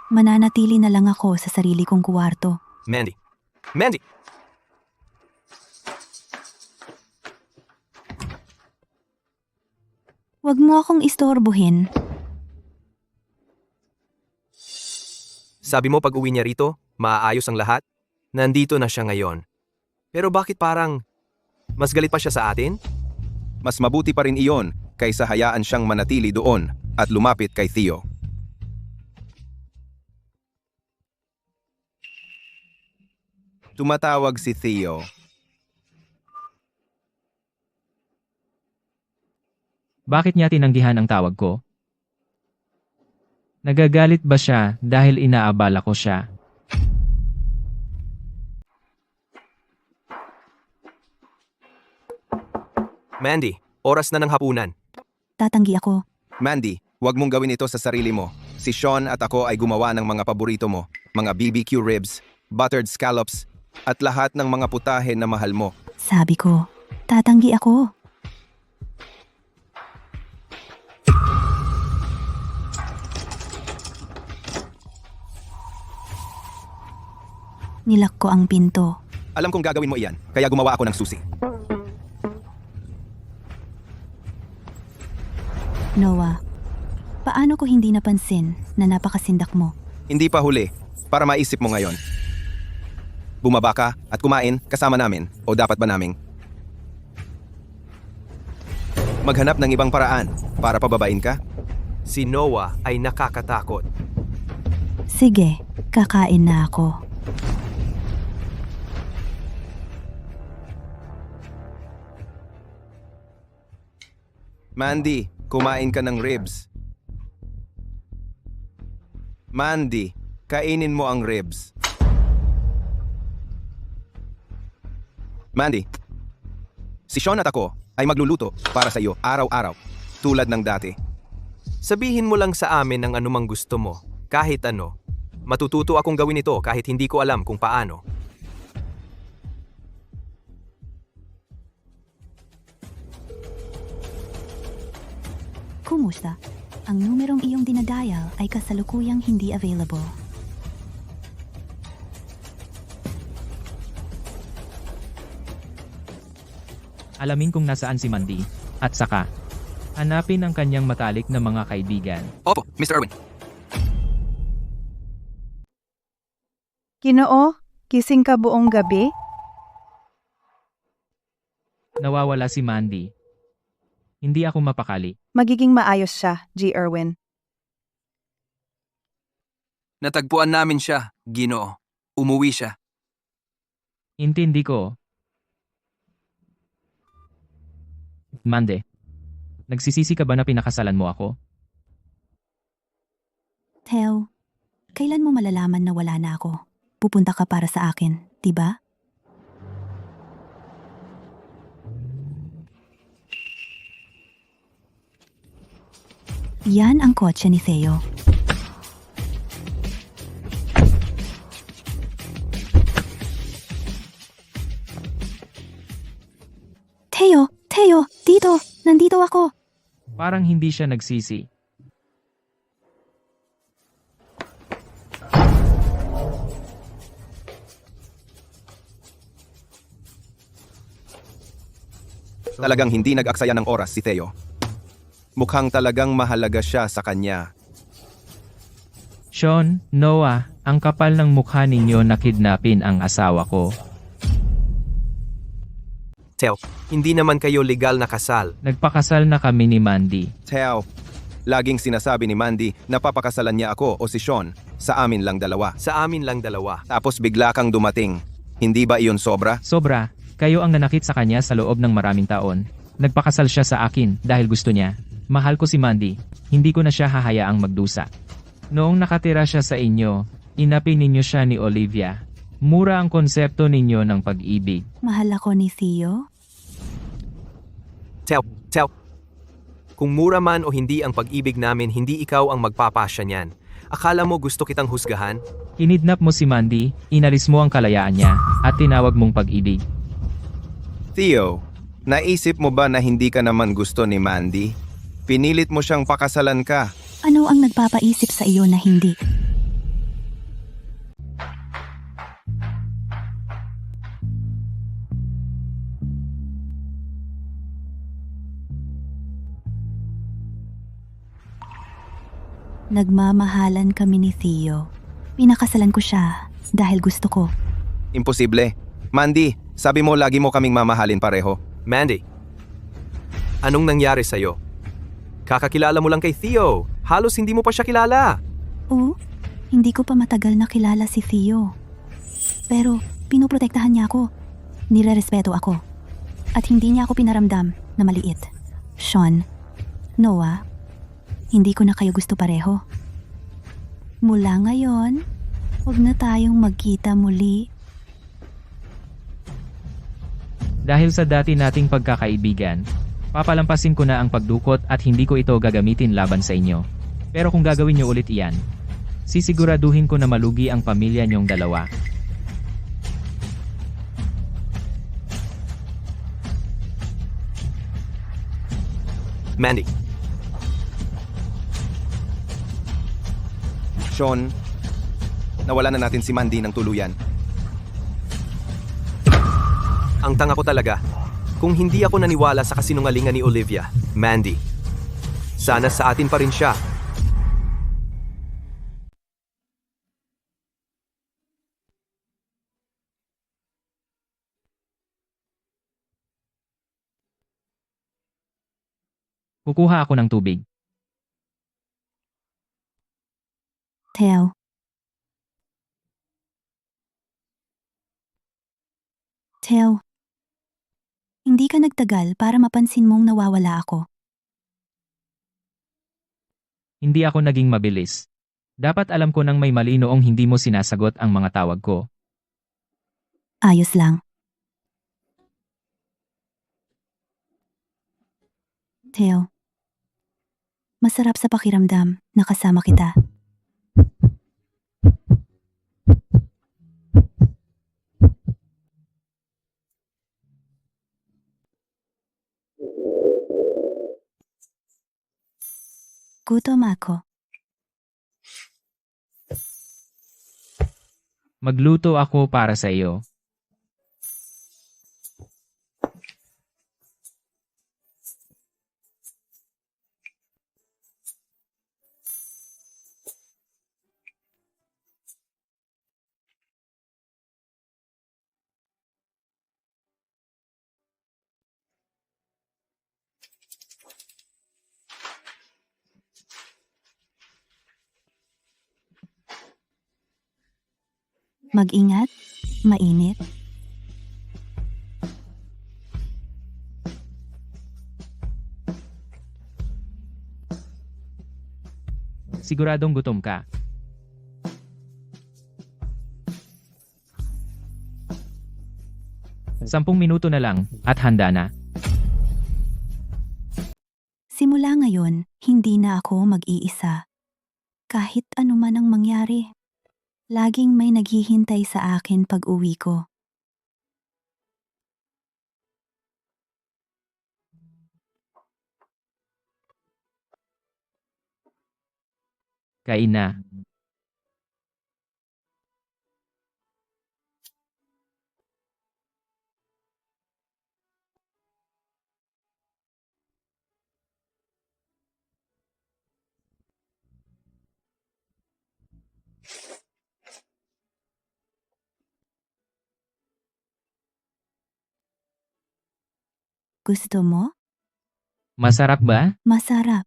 mananatili na lang ako sa sarili kong kuwarto. Mandy! Mandy! Huwag mo akong istorbohin. Sabi mo pag uwi niya rito, maaayos ang lahat? Nandito na siya ngayon. Pero bakit parang mas galit pa siya sa atin? Mas mabuti pa rin iyon kaysa hayaan siyang manatili doon at lumapit kay Theo. Tumatawag si Theo. Bakit niya tinanggihan ang tawag ko? Nagagalit ba siya dahil inaabala ko siya? Mandy, oras na ng hapunan. Tatanggi ako. Mandy, huwag mong gawin ito sa sarili mo. Si Sean at ako ay gumawa ng mga paborito mo, mga BBQ ribs, buttered scallops, at lahat ng mga putahe na mahal mo. Sabi ko, tatanggi ako. Nilak ko ang pinto. Alam kong gagawin mo iyan, kaya gumawa ako ng susi. Noah, paano ko hindi napansin na napakasindak mo? Hindi pa huli, para maisip mo ngayon. Bumaba ka at kumain kasama namin o dapat ba naming maghanap ng ibang paraan para pababain ka? Si Noah ay nakakatakot. Sige, kakain na ako. Mandy, kumain ka ng ribs. Mandy, kainin mo ang ribs. Mandy, si Sean at ako ay magluluto para sa iyo araw-araw, tulad ng dati. Sabihin mo lang sa amin ang anumang gusto mo, kahit ano. Matututo akong gawin ito kahit hindi ko alam kung paano. Kumusta? Ang numerong iyong dinadial ay kasalukuyang hindi available. Alamin kung nasaan si Mandy, at saka, hanapin ang kanyang matalik na mga kaibigan. Opo, Mr. Irwin. Ginoo, kising ka buong gabi? Nawawala si Mandy. Hindi ako mapakali. Magiging maayos siya, G. Irwin. Natagpuan namin siya, Ginoo. Umuwi siya. Intindi ko. Mande, nagsisisi ka ba na pinakasalan mo ako? Theo, kailan mo malalaman na wala na ako? Pupunta ka para sa akin, diba? Yan ang kotse ni Theo. Theo, dito! Nandito ako! Parang hindi siya nagsisi. Talagang hindi nag-aksaya ng oras si Theo. Mukhang talagang mahalaga siya sa kanya. Sean, Noah, ang kapal ng mukha ninyo na kidnapin ang asawa ko. Theo, hindi naman kayo legal na kasal. Nagpakasal na kami ni Mandy. Theo, laging sinasabi ni Mandy na papakasalan niya ako o si Sean. Sa amin lang dalawa. Sa amin lang dalawa. Tapos bigla kang dumating. Hindi ba iyon sobra? Sobra, kayo ang nanakit sa kanya sa loob ng maraming taon. Nagpakasal siya sa akin dahil gusto niya. Mahal ko si Mandy. Hindi ko na siya hahayaang magdusa. Noong nakatira siya sa inyo, inapi ninyo siya ni Olivia. Mura ang konsepto ninyo ng pag-ibig. Mahal ako ni Theo? Theo, kung mura man o hindi ang pag-ibig namin, hindi ikaw ang magpapasya niyan. Akala mo gusto kitang husgahan? Kinidnap mo si Mandy, inalis mo ang kalayaan niya, at tinawag mong pag-ibig. Theo, naisip mo ba na hindi ka naman gusto ni Mandy? Pinilit mo siyang pakasalan ka. Ano ang nagpapaisip sa iyo na hindi? Nagmamahalan kami ni Theo. Pinakasalan ko siya dahil gusto ko. Imposible. Mandy, sabi mo lagi mo kaming mamahalin pareho. Mandy, anong nangyari sa'yo? Kakakilala mo lang kay Theo. Halos hindi mo pa siya kilala. Oo, hindi ko pa matagal na kilala si Theo. Pero pinoprotektahan niya ako. Nirerespeto ako. At hindi niya ako pinaramdam na maliit. Sean, Noah, hindi ko na kayo gusto pareho. Mula ngayon, huwag na tayong magkita muli. Dahil sa dati nating pagkakaibigan, papalampasin ko na ang pagdukot at hindi ko ito gagamitin laban sa inyo. Pero kung gagawin niyo ulit iyan, sisiguraduhin ko na malugi ang pamilya niyong dalawa. Mandy, Sean, nawala na natin si Mandy ng tuluyan. ang tanga ko talaga. Kung hindi ako naniwala sa kasinungalingan ni Olivia, Mandy, sana sa atin pa rin siya. Kukuha ako ng tubig. Theo. Theo. Hindi ka nagtagal para mapansin mong nawawala ako. Hindi ako naging mabilis. Dapat alam ko nang may mali noong hindi mo sinasagot ang mga tawag ko. Ayos lang. Theo. Masarap sa pakiramdam na kasama kita. Gutom ako. Magluto ako para sa iyo. Mag-ingat, mainit. Siguradong gutom ka. Sampung minuto na lang, at handa na. Simula ngayon, hindi na ako mag-iisa. Kahit ano man ang mangyari, laging may naghihintay sa akin pag uwi ko. Kain na. Gusto mo? Masarap ba? Masarap.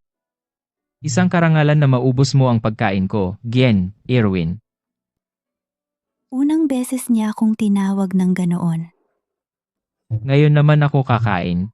Isang karangalan na maubos mo ang pagkain ko, Gien, Irwin. Unang beses niya akong tinawag ng ganoon. Ngayon naman ako kakain.